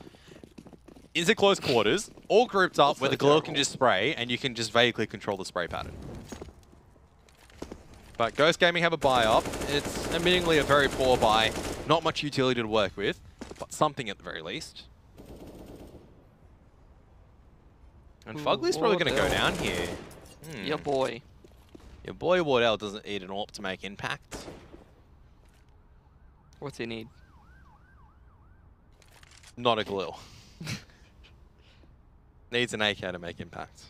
Is it close quarters? All grouped up Also where the Galil can just spray, and you can just vaguely control the spray pattern. But Ghost Gaming have a buy up. It's admittingly a very poor buy. Not much utility to work with, but something at the very least. And Fugly's probably going to go down here. Your boy. Your boy Wardell doesn't need an AWP to make impact. What's he need? Not a Galil. Needs an AK to make impact.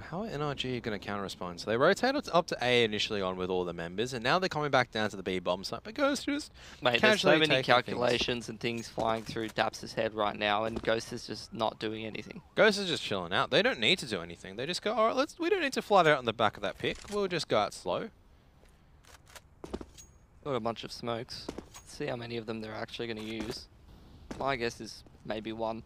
How are NRG going to counter-respond? So they rotated up to A initially on with all the members, and now they're coming back down to the B bomb site. But Ghost just Mate, there's so casually many taking calculations and things flying through Daps' head right now, and Ghost is just not doing anything. Ghost is just chilling out. They don't need to do anything. They just go, all right, we don't need to fly out on the back of that pick. We'll just go out slow. Got a bunch of smokes. Let's see how many of them they're actually going to use. My guess is maybe 1.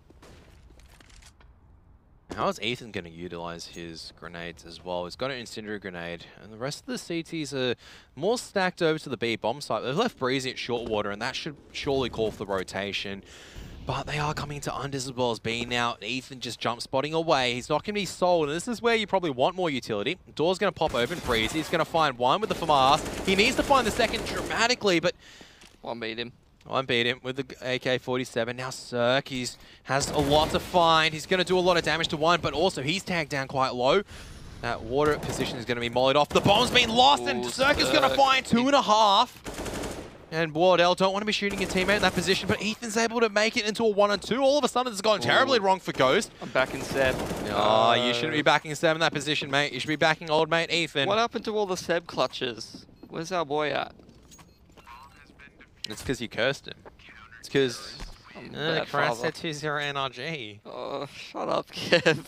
How is Ethan going to utilize his grenades as well? He's got an incendiary grenade, and the rest of the CTs are more stacked over to the B bomb site. They've left Breezy at short water, and that should surely call for the rotation. But they are coming to unders as well as B now. Ethan just jump spotting away. He's not going to be sold, and this is where you probably want more utility. Door's going to pop open. Breezy's going to find one with the FAMAS. He needs to find the second dramatically, but... One beat him. One beat him with the AK-47. Now Cirque, has a lot to find. He's going to do a lot of damage to one, but also he's tagged down quite low. That water position is going to be mollied off. The bomb's been lost, and Cirque is going to find 2.5. And Wardell don't want to be shooting his teammate in that position, but Ethan's able to make it into a 1-on-2. All of a sudden, it's gone terribly wrong for Ghost. I'm backing Seb. Oh, you shouldn't be backing Seb in that position, mate. You should be backing old mate Ethan. What happened to all the Seb clutches? Where's our boy at? It's because you cursed him. It's because Crash said 2-0 NRG. Oh, shut up, Kev.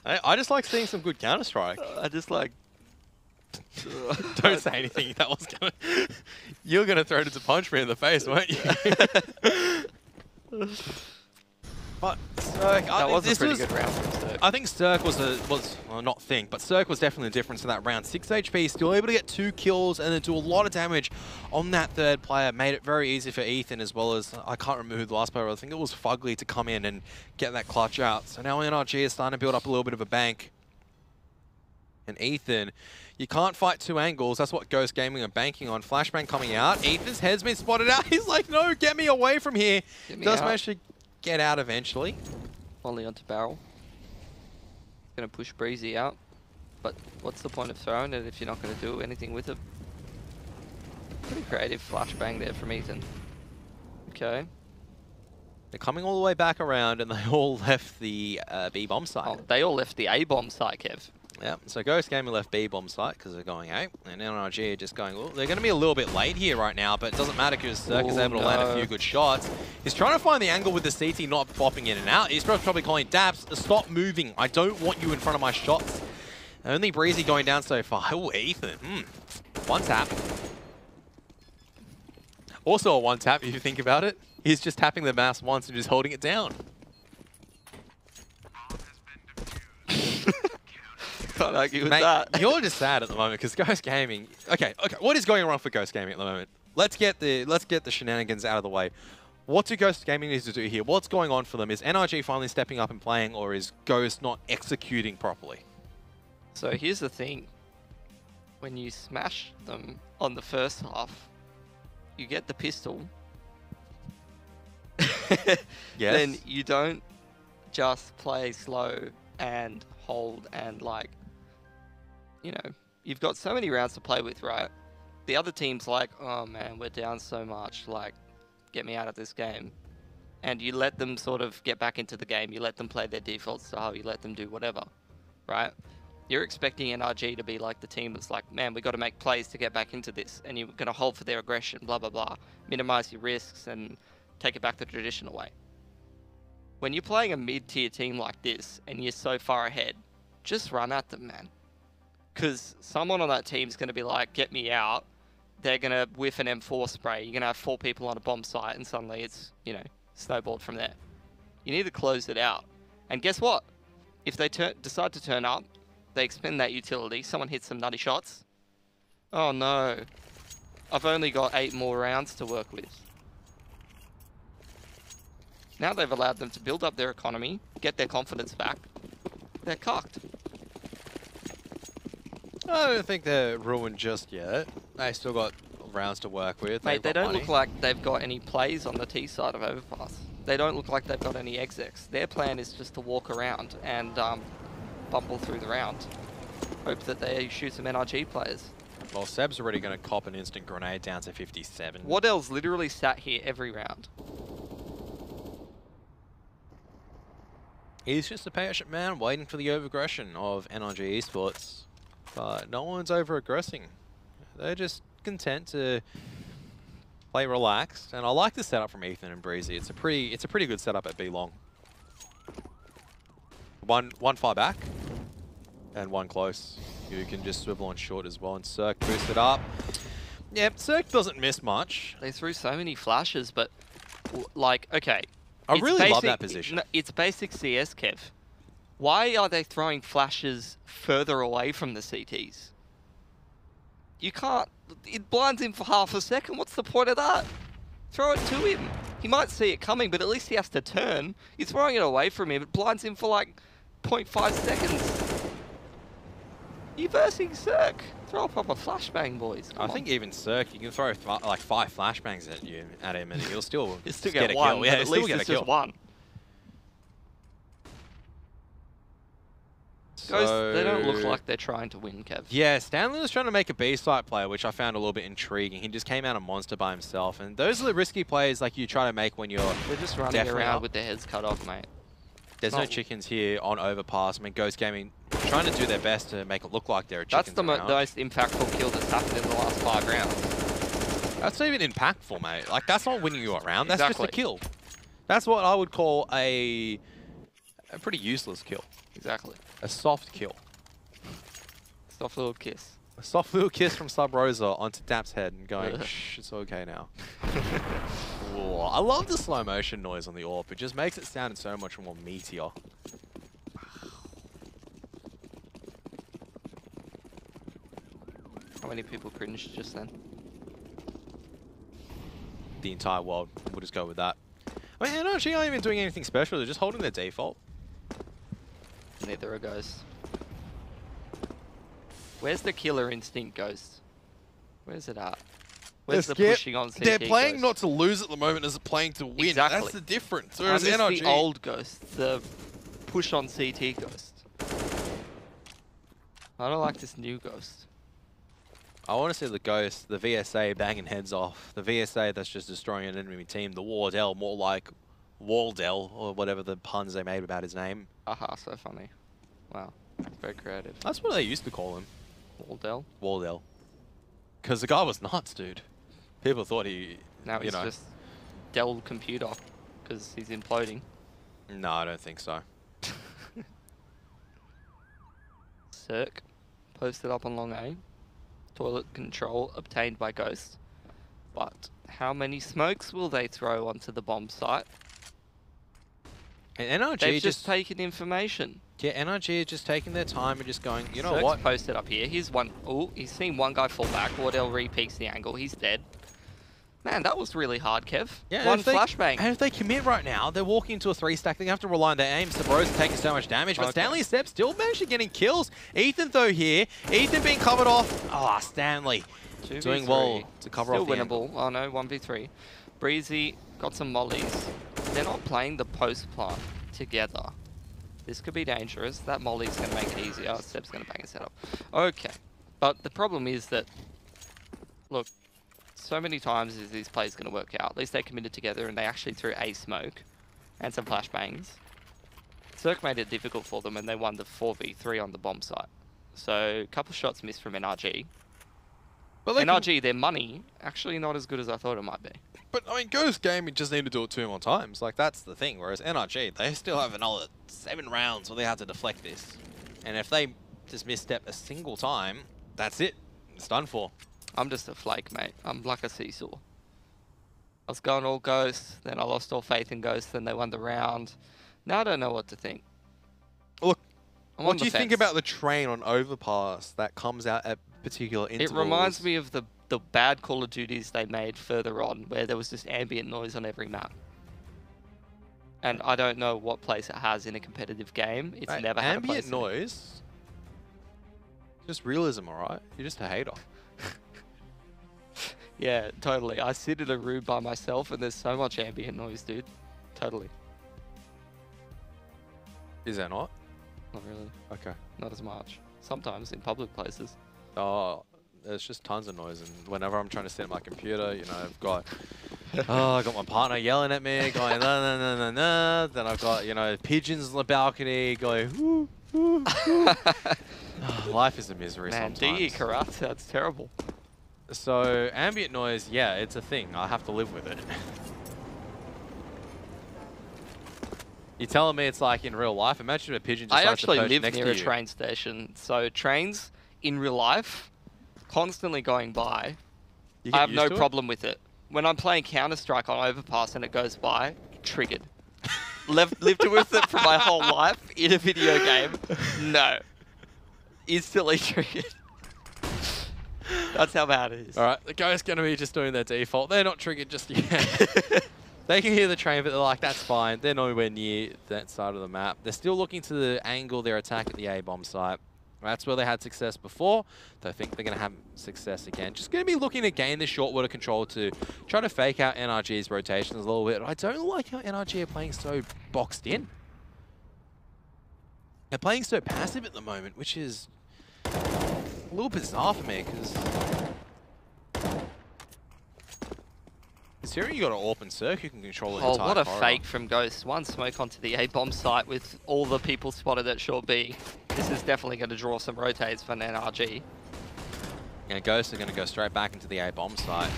I just like seeing some good Counter-Strike. I just like Don't say anything. That was gonna. You're gonna throw it to punch me in the face, weren't you? But Cirque, that was a pretty good round from Cirque. I think Cirque was well, not think, but Cirque was definitely the difference in that round. 6 HP, still able to get 2 kills and then do a lot of damage on that third player. Made it very easy for Ethan as well as, I can't remember who the last player was. I think it was Fugly to come in and get that clutch out. So now NRG is starting to build up a little bit of a bank. And Ethan, you can't fight 2 angles. That's what Ghost Gaming are banking on. Flashbang coming out. Ethan's head's been spotted out. He's like, no, get me away from here. Does manage to get out eventually. Only onto barrel. Gonna push Breezy out. But what's the point of throwing it if you're not gonna do anything with it? Pretty creative flashbang there from Ethan. Okay. They're coming all the way back around and they all left the B-bomb site. Oh, they all left the A-bomb site, Kev. Yeah, so Ghost Gaming left B-bomb site because they're going A, and NRG are just going, well, they're going to be a little bit late here right now, but it doesn't matter because Cirque is able to land a few good shots. He's trying to find the angle with the CT not popping in and out. He's probably calling Dabs, stop moving. I don't want you in front of my shots. Only Breezy going down so far. Oh, Ethan. One tap. Also a one tap if you think about it. He's just tapping the mouse once and just holding it down. Can't argue with Mate, that. You're just sad at the moment because Ghost Gaming. Okay. What is going wrong for Ghost Gaming at the moment? Let's get the shenanigans out of the way. What do Ghost Gaming need to do here? What's going on for them? Is NRG finally stepping up and playing, or is Ghost not executing properly? So here's the thing. When you smash them on the first half, you get the pistol. Yes. Then you don't just play slow and hold and like, you know, you've got so many rounds to play with, right? The other team's like, oh man, we're down so much, like, get me out of this game. And you let them sort of get back into the game, you let them play their default style, you let them do whatever, right? You're expecting NRG to be like the team that's like, man, we got to make plays to get back into this, and you're going to hold for their aggression, blah, blah, blah. Minimize your risks and take it back the traditional way. When you're playing a mid-tier team like this and you're so far ahead, just run at them, man. Because someone on that team is going to be like, get me out. They're going to whiff an M4 spray. You're going to have 4 people on a bomb site and suddenly it's, you know, snowballed from there. You need to close it out. And guess what? If they decide to turn up, they expend that utility, someone hits some nutty shots. Oh no. I've only got 8 more rounds to work with. Now they've allowed them to build up their economy, get their confidence back. They're cocked. I don't think they're ruined just yet. They still got rounds to work with. Mate, they don't money. look like they've got any plays on the T side of Overpass. They don't look like they've got any execs. Their plan is just to walk around and bumble through the round. Hope that they shoot some NRG players. Well, Seb's already going to cop an instant grenade down to 57. Waddell's literally sat here every round. He's just a patient man waiting for the over-aggression of NRG Esports. But no one's over-aggressing. They're just content to play relaxed. And I like the setup from Ethan and Breezy. It's a pretty good setup at B long. One far back and one close. You can just swivel on short as well and Cirque boost it up. Yep, Cirque doesn't miss much. They threw so many flashes, but like, okay. I really love that position. It's basic CS, Kev. Why are they throwing flashes further away from the CTs? You can't... It blinds him for half a second. What's the point of that? Throw it to him. He might see it coming, but at least he has to turn. You're throwing it away from him. It blinds him for like 0.5 seconds. You're versing Cirque. Throw a proper flashbang, boys. Come I on. think even Cirque, you can throw like 5 flashbangs at him, and he'll still, get a one. kill. Yeah, At least it's just one. So, they don't look like they're trying to win, Kev. Yeah, Stanley was trying to make a B-site play, which I found a little bit intriguing. He just came out a monster by himself, and those are the risky plays like you try to make when you're They're just running around with their heads cut off, mate. There's no chickens here on Overpass. I mean, Ghost Gaming trying to do their best to make it look like there are chickens. That's the most impactful kill that's happened in the last 5 rounds. That's not even impactful, mate. Like, that's not winning you a round. That's Exactly. just a kill. That's what I would call a pretty useless kill. Exactly. A soft kill. Soft little kiss. A soft little kiss from Sub Rosa onto Dap's head and going, shh, it's okay now. Ooh, I love the slow motion noise on the AWP. It just makes it sound so much more meatier. How many people cringed just then? The entire world. We'll just go with that. I mean, NRG aren't even doing anything special. They're just holding their default. Neither are Ghost. Where's the killer instinct, Ghost? Where's it at? Where's the pushing on CT? They're playing Ghost? not to lose at the moment as playing to win. Exactly. That's the difference. Whereas I miss NRG... the old Ghost, the push on CT Ghost. I don't like this new Ghost. I want to see the Ghost, the VSA banging heads off. The VSA that's just destroying an enemy team. The Wardell, more like Waldell, or whatever the puns they made about his name. Aha, so funny. Wow, very creative. That's what they used to call him. Waldell? Waldell. Because the guy was nuts, dude. People thought he, Now he's just Dell computer, because he's imploding. No, I don't think so. Cirque, posted up on long A. Toilet control obtained by Ghost. But how many smokes will they throw onto the bomb site? And NRG They've just taken information. Yeah, NRG is just taking their time and just going, you know Cirque's what? posted up here. Here's one. Oh, he's seen one guy fall back. Wardell re-peaks the angle. He's dead. Man, that was really hard, Kev. Yeah, one flashbang. And if they commit right now, they're walking into a 3-stack. They have to rely on their aim. Sabros is taking so much damage, but Stanley Sepp still managed getting kills. Ethan, though, here. Ethan being covered off. Ah, Stanley doing well to cover off the winnable. Oh, no, 1v3. Breezy got some mollies. They're not playing the post plant together. This could be dangerous. That molly's going to make it easier. Sepp's going to bang his head up. Okay. But the problem is that, look, so many times is these plays going to work out. At least they committed together and they actually threw a smoke and some flashbangs. Cirque made it difficult for them and they won the 4v3 on the bomb site. So a couple shots missed from NRG. But NRG, their money, actually not as good as I thought it might be. But, I mean, Ghost Gaming just need to do it 2 more times. Like, that's the thing. Whereas NRG, they still have another 7 rounds where they have to deflect this. And if they just misstep a single time, that's it. It's done for. I'm just a flake, mate. I'm like a seesaw. I was going all Ghost, then I lost all faith in Ghost, then they won the round. Now I don't know what to think. Look, what do you think about the train on Overpass that comes out at particular intervals? It reminds me of the bad Call of Duties they made further on, where there was just ambient noise on every map. And I don't know what place it has in a competitive game. It's never had a place. Ambient noise? Just realism, alright? You're just a hater. Yeah, totally. I sit in a room by myself and there's so much ambient noise, dude. Totally. Is there not? Not really. Okay. Not as much. Sometimes in public places. Oh, there's just tons of noise, and whenever I'm trying to set my computer, you know, I've got, I got my partner yelling at me, going na na na na na. Then I've got, you know, pigeons on the balcony going whoo whoo whoo. Life is a misery sometimes. Man, DE corrupt. That's terrible. So ambient noise, yeah, it's a thing. I have to live with it. You're telling me it's like in real life? Imagine a pigeon just I actually live next near to a you. train station, so trains in real life constantly going by. I have no problem with it. When I'm playing Counter-Strike on Overpass and it goes by, triggered. Lived with it for my whole life in a video game. No. Instantly triggered. That's how bad it is. Alright, the guy's going to be just doing their default. They're not triggered just yet. They can hear the train, but they're like, that's fine. They're nowhere near that side of the map. They're still looking to angle their attack at the A-bomb site. That's where they had success before. I think they're going to have success again. Just going to be looking to gain the short water control to try to fake out NRG's rotations a little bit. I don't like how NRG are playing so boxed in. They're playing so passive at the moment, which is a little bizarre for me, because considering you got an AWP and Cirque, you can control the entire what a corridor. fake from Ghost. One smoke onto the A-bomb site with all the people spotted at short B. This is definitely going to draw some rotates for NRG. And Ghosts are going to go straight back into the A-bomb site.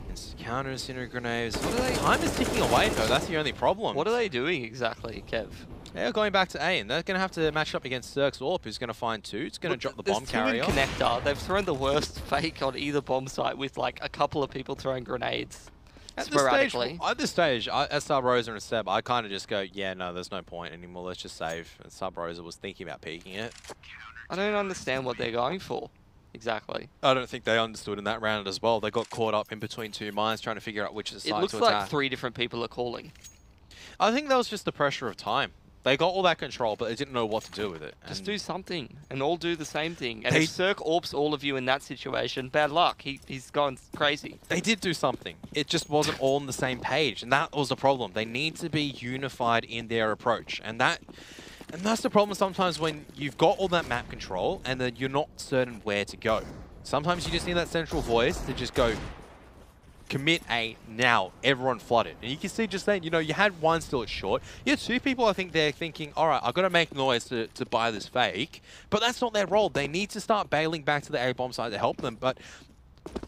It's counter incendiary grenades. What are they? Time is ticking away though, that's the only problem. What are they doing exactly, Kev? They're going back to A, and they're going to have to match up against Cirque's AWP, who's going to find 2. It's going to drop the bomb carrier. Connector. They've thrown the worst fake on either bomb site with like a couple of people throwing grenades sporadically. At this stage, as Sub Rosa and Seb, I kind of just go, yeah, no, there's no point anymore. Let's just save. And Sub Rosa was thinking about peeking it. I don't understand what they're going for. Exactly. I don't think they understood in that round as well. They got caught up in between 2 mines trying to figure out which is the side to attack. It looks like 3 different people are calling. I think that was just the pressure of time. They got all that control, but they didn't know what to do with it. Just do something, and all do the same thing. And if Cirque AWPs all of you in that situation, bad luck. He's gone crazy. They did do something. It just wasn't all on the same page, and that was the problem. They need to be unified in their approach, and that's the problem sometimes when you've got all that map control, and then you're not certain where to go. Sometimes you just need that central voice to just go, commit A now, everyone flood it. And you can see just then, you know, you had one still at short. You had 2 people, I think they're thinking, all right, I've got to make noise to buy this fake. But that's not their role. They need to start bailing back to the A bomb site to help them. But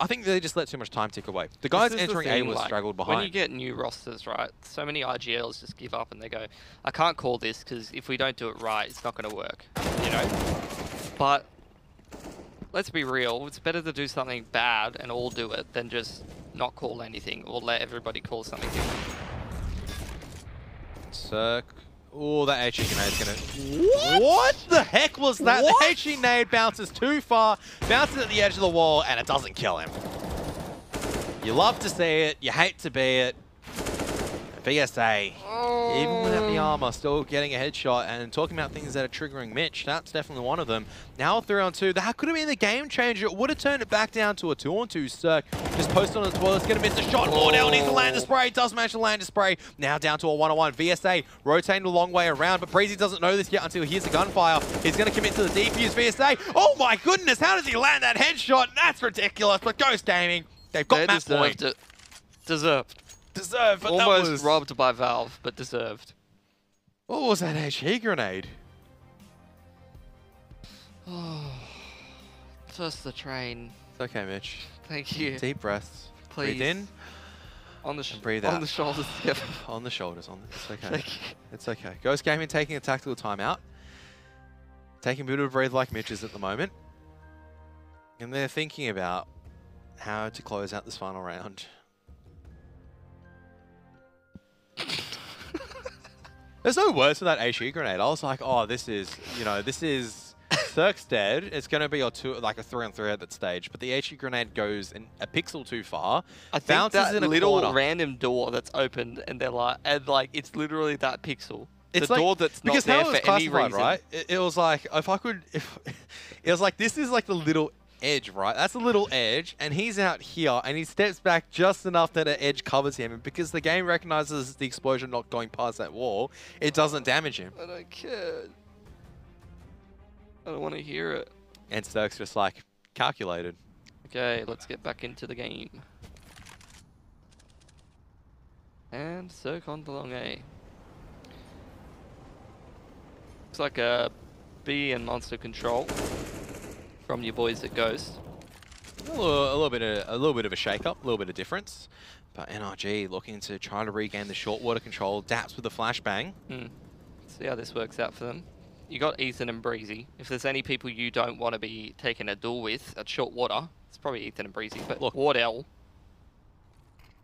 I think they just let too much time tick away. The guys entering A was straggled behind. When you get new rosters, right, so many IGLs just give up and they go, I can't call this because if we don't do it right, it's not going to work, you know? But let's be real. It's better to do something bad and all do it than just not call anything or let everybody call something different. Cirque. Oh, that HE grenade's gonna... What the heck was that? What? The HE nade bounces too far, bounces at the edge of the wall, and it doesn't kill him. You love to see it, you hate to be it. VSA, even without the armor, still getting a headshot, and talking about things that are triggering Mitch, that's definitely one of them. Now 3-on-2, that could have been the game changer. It would have turned it back down to a 2-on-2. Cirque just posted on the toilet, going to miss the shot. Wardell needs to land the spray, does manage to land the spray. Now down to a 1-on-1. VSA rotating a long way around, but Breezy doesn't know this yet until he hears the gunfire. He's going to commit to the defuse. VSA, oh my goodness, how does he land that headshot? That's ridiculous, but Ghost Gaming, they've got map point. Deserved. Deserved, but almost that was... robbed by Valve, but deserved. What was that HE grenade? First the train. It's okay, Mitch. Thank you. Deep breaths. Please. Breathe in. On the breathe out. On the shoulders. Yep. On the shoulders. It's okay. Thank you. It's okay. Ghost Gaming taking a tactical timeout. Taking a bit of a breathe like Mitch is at the moment. And they're thinking about how to close out this final round. There's no words for that HE grenade. I was like, oh, this is, you know, this is Cirque's dead. It's going to be like a 3-on-3 at that stage. But the HE grenade goes a pixel too far. I think that in a little corner. Random door that's opened, and they're like, it's literally that pixel. It's the like, door that's not there for any reason. Right? It was like, it was like, this is like the little edge, right? That's a little edge, and he's out here, and he steps back just enough that an edge covers him, and because the game recognizes the explosion not going past that wall, it doesn't damage him. I don't care. I don't want to hear it. And Cirque's just like, calculated. Okay, let's get back into the game. And Cirque on the long A. Looks like a B and monster control from your boys at Ghost. A little bit of a shake-up, a little bit of difference. But NRG looking to try to regain the short water control. Daps with a flashbang. See how this works out for them. You got Ethan and Breezy. If there's any people you don't want to be taking a duel with at short water, it's probably Ethan and Breezy. But look, Wardell,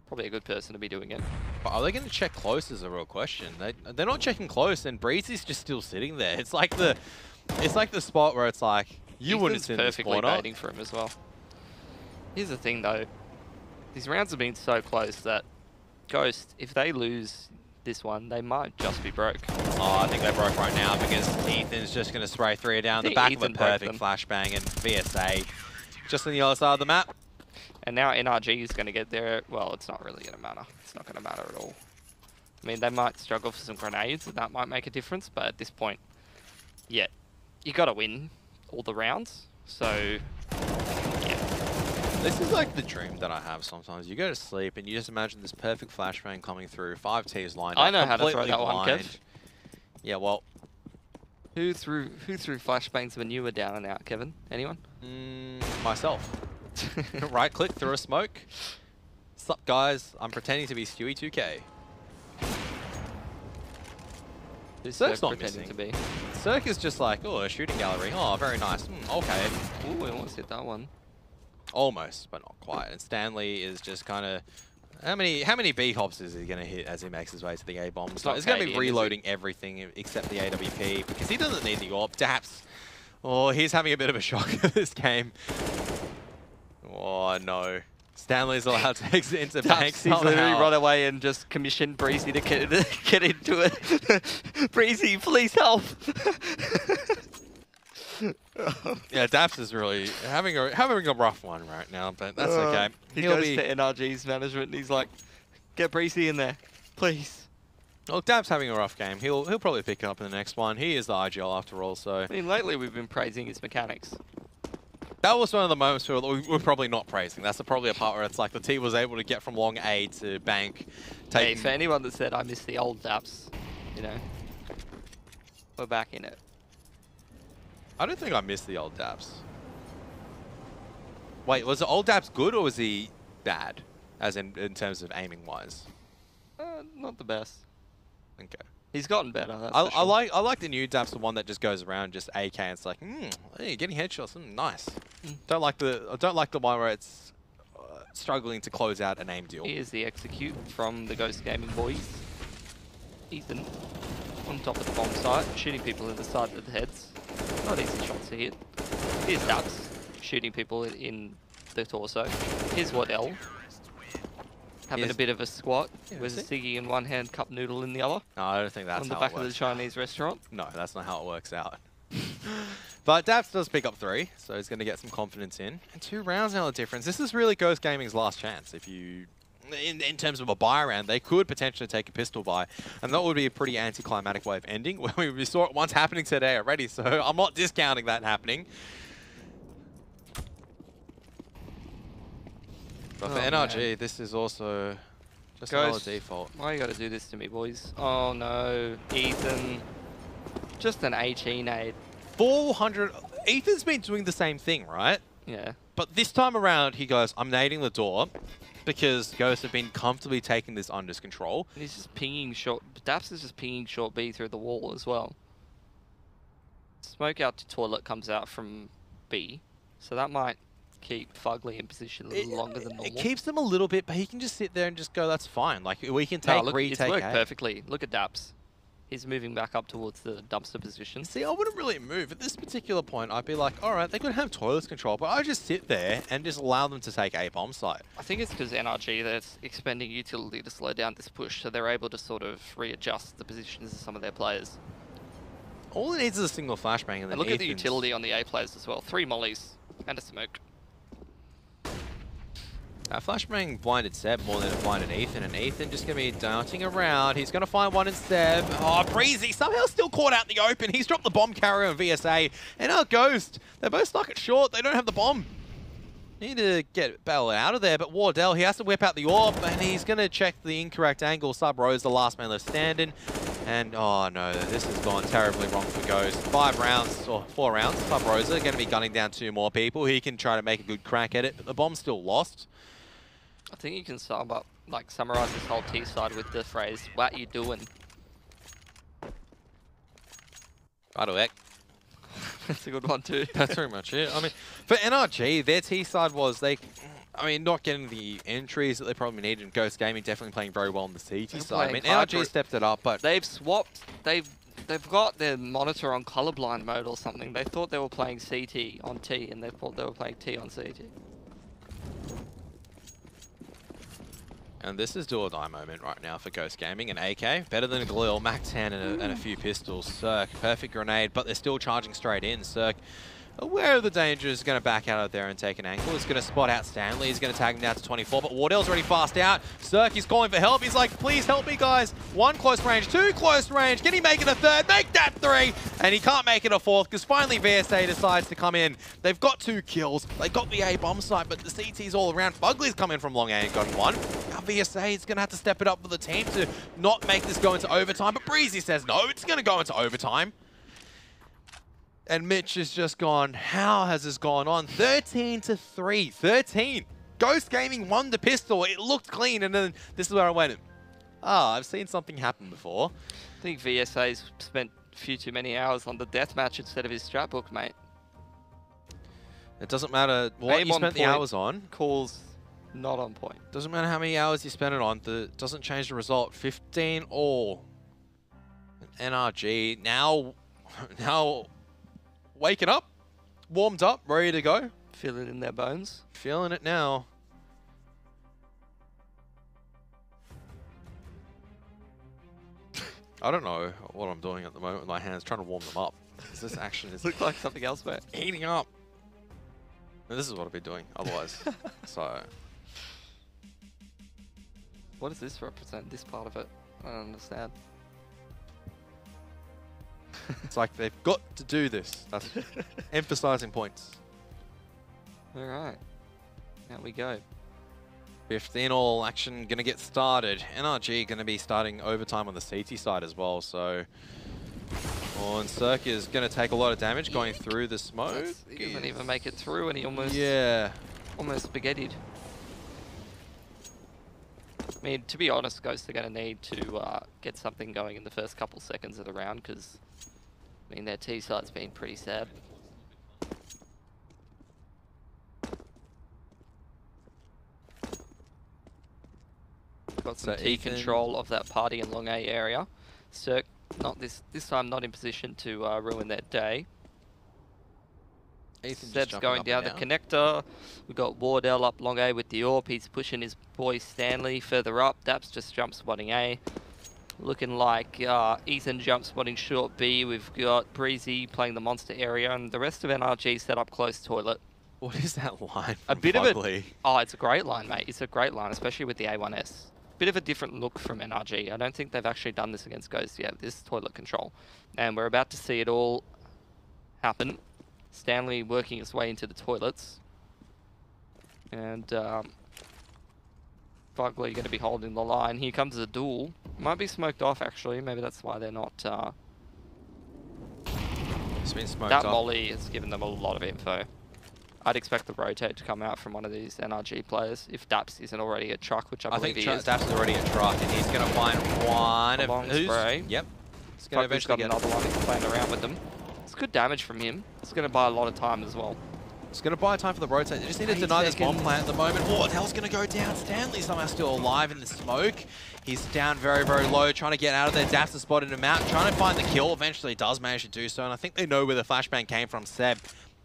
probably a good person to be doing it. But are they going to check close is a real question. They're not checking close, and Breezy's just still sitting there. It's like the spot where it's like, you wouldn't sit in this corner. Perfectly baiting for him as well. Here's the thing though, these rounds have been so close that Ghost, if they lose this one, they might just be broke. Oh, I think they're broke right now because Ethan's just going to spray 3 down the back of a perfect flashbang, and VSA just on the other side of the map. And now NRG is going to get there. Well, it's not really going to matter. It's not going to matter at all. I mean, they might struggle for some grenades, and that might make a difference, but at this point, yeah, you got to win all the rounds, so yeah. This is like the dream that I have sometimes. You go to sleep and you just imagine this perfect flashbang coming through, 5 Ts lined up. I know how to throw that one, Kev. Yeah, well, who threw flashbangs when you were down and out, Kevin? Anyone? Myself. Right click through a smoke. Sup guys, I'm pretending to be Stewie 2K. Who's Cirque's Cirque not pretending missing. to be? Cirque is just like, oh, a shooting gallery. Oh, very nice. Okay. Ooh, I almost hit that one. Almost, but not quite. And Stanley is just kind of... How many B hops is he going to hit as he makes his way to the A bomb? So he's going to be reloading everything except the AWP because he doesn't need the AWP. Daps. Oh, he's having a bit of a shock of this game. Oh, no. Stanley's allowed to exit into Banks. He's literally run away and just commissioned Breezy to get into it. Breezy, please help. Yeah, Daps is really having a rough one right now, but that's okay. He goes to NRG's management and he's like, get Breezy in there, please. Well, Daps having a rough game. He'll probably pick it up in the next one. He is the IGL after all, so... I mean, lately we've been praising his mechanics. That was one of the moments where we're probably not praising. That's probably a part where it's like the team was able to get from long A to bank. Hey, for anyone that said I miss the old Daps, you know, we're back in it. I don't think I missed the old Daps. Wait, was the old Daps good or was he bad? As in terms of aiming wise? Not the best. Okay. He's gotten better. That's I for sure. like the new Daps, the one that just goes around just AK and it's like, hey, getting headshots, nice. I don't like the one where it's struggling to close out an aim deal. Here's the execute from the Ghost Gaming boys. Ethan on top of the bomb site, shooting people in the side of the heads. Not easy shots to hit. Here's Daps shooting people in the torso. Here's Waddell having a bit of a squat with a ciggy in one hand, cup noodle in the other. No, I don't think that's on the how back it of the works Chinese restaurant. No, that's not how it works out. But Daps does pick up 3, so he's going to get some confidence in. And 2 rounds now the difference. This is really Ghost Gaming's last chance. If you, in terms of a buy round, they could potentially take a pistol buy, and that would be a pretty anticlimactic way of ending. We saw it once happening today already, so I'm not discounting that happening. But for NRG, man, this is also just another default. Why you got to do this to me, boys? Oh no, Ethan. Just an HE nade. 400. Ethan's been doing the same thing, right? Yeah. But this time around, he goes, I'm nading the door because Ghosts have been comfortably taking this under control. And he's just pinging short. Daps is just pinging short B through the wall as well. Smoke out to toilet comes out from B. So that might keep Fugly in position a little longer than normal. It keeps them a little bit, but he can just sit there and just go, that's fine. Like, we can take, retake. It's worked perfectly. Look at Daps. He's moving back up towards the dumpster position. See, I wouldn't really move. At this particular point, I'd be like, all right, they could have toilets control, but I just sit there and just allow them to take a bomb site. I think it's because NRG, they're expending utility to slow down this push, so they're able to sort of readjust the positions of some of their players. All it needs is a single flashbang. And then look at the utility on the A players as well. 3 mollies and a smoke. Flashbang blinded Seb more than it blinded Ethan, and Ethan just going to be dancing around. He's going to find one in Seb. Oh, Breezy somehow still caught out in the open. He's dropped the bomb carrier on VSA. And our Ghost, they're both stuck at short. They don't have the bomb. Need to get Bell out of there, but Wardell, he has to whip out the AWP, and he's going to check the incorrect angle. Sub Rose, the last man left standing. And, oh no, this has gone terribly wrong for Ghost. 5 rounds, or 4 rounds. Sub Rose are going to be gunning down 2 more people. He can try to make a good crack at it, but the bomb's still lost. I think you can sum up, like, summarize this whole T side with the phrase, "What you doing?" Right away. That's a good one too. That's pretty much it. I mean, for NRG, their T side was not getting the entries that they probably needed. And Ghost Gaming definitely playing very well on the CT side. I mean, NRG stepped it up, but they've swapped. They've got their monitor on colorblind mode or something. They thought they were playing CT on T, and they thought they were playing T on CT. And this is do or die moment right now for Ghost Gaming. An AK, better than a Galil, Mac 10 and a few pistols. Cirque, perfect grenade, but they're still charging straight in. Cirque, aware of the danger, is going to back out of there and take an angle. He's going to spot out Stanley. He's going to tag him down to 24, but Wardell's already fast out. Cirque, he's calling for help. He's like, please help me, guys. 1 close range, 2 close range. Can he make it a 3rd? Make that 3! And he can't make it a 4th because finally VSA decides to come in. They've got 2 kills. They got the A bomb site, but the CT's all around. Fugly's come in from long A and got 1. Now VSA is going to have to step it up for the team to not make this go into overtime, but Breezy says no, it's going to go into overtime. And Mitch has just gone, how has this gone on? 13-3. 13. Ghost Gaming won the pistol. It looked clean, and then this is where I went. Ah, I've seen something happen before. I think VSA's spent a few too many hours on the deathmatch instead of his strat book, mate. It doesn't matter what you spent the hours on. Calls not on point. Doesn't matter how many hours you spend it on. It doesn't change the result. 15 all. NRG now waking up, warmed up, ready to go. Feel it in their bones. Feeling it now. I don't know what I'm doing at the moment with my hands, trying to warm them up. This action is Looks like something else, mate. heating up. And this is what I'll be doing otherwise. So. What does this represent, this part of it? I don't understand. It's like they've got to do this. That's emphasizing points. Alright. Out we go. 15 all action going to get started. NRG going to be starting overtime on the CT side as well. So, and Cirque is going to take a lot of damage going through the smoke. He doesn't even make it through, and he almost spaghettied. I mean, to be honest, Ghosts are going to need to get something going in the first couple seconds of the round, because I mean their T site's been pretty sad. Got some T control of that party in Long A area. Cirque, not this time, not in position to ruin their day. Seb's going down the connector. We've got Wardell up Long A with the AWP. He's pushing his boy Stanley further up. Daps just jump spotting A. Looking like Ethan jump spotting short B. We've got Breezy playing the monster area, and the rest of NRG set up close toilet. What is that line? A bit Fugly? of it. Oh, it's a great line, mate. It's a great line, especially with the A1S. Bit of a different look from NRG. I don't think they've actually done this against Ghost yet, this toilet control. And we're about to see it all happen. Stanley working his way into the toilets. And Fugly going to be holding the line. Here comes a duel. Might be smoked off, actually. Maybe that's why they're not... It's been smoked that up. molly has given them a lot of info. I'd expect the rotate to come out from one of these NRG players if Daps isn't already a truck, which I believe he is. Daps is already a truck, and he's going to find one of long spray. Yep. He's going to eventually got another one. He's playing around with them. It's good damage from him. It's going to buy a lot of time as well. It's going to buy time for the rotate. They just need to deny this bomb plant at the moment. Oh, what the hell's going to go down? Stanley somehow still alive in the smoke. He's down very, very low, trying to get out of there. Daps has spotted him out, trying to find the kill. Eventually does manage to do so, and I think they know where the flashbang came from. Seb.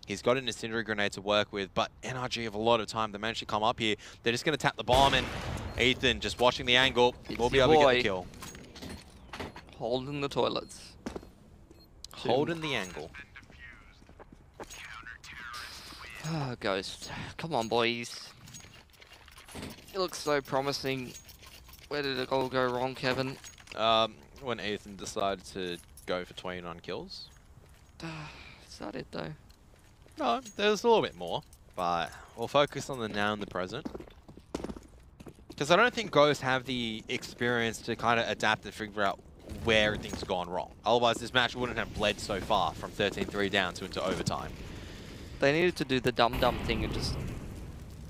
He's got an incendiary grenade to work with, but NRG have a lot of time. They managed to come up here. They're just going to tap the bomb, and Ethan just watching the angle. Will be able to get the kill. Holding the toilets. Holding the angle. Oh, Ghost. Come on, boys. It looks so promising. Where did it all go wrong, Kevin? When Ethan decided to go for 29 kills. Is that it, though? No, there's a little bit more, but we'll focus on the now and the present. Because I don't think Ghosts have the experience to kind of adapt and figure out where things gone wrong. Otherwise, this match wouldn't have bled so far from 13-3 down to into overtime. They needed to do the dumb thing and just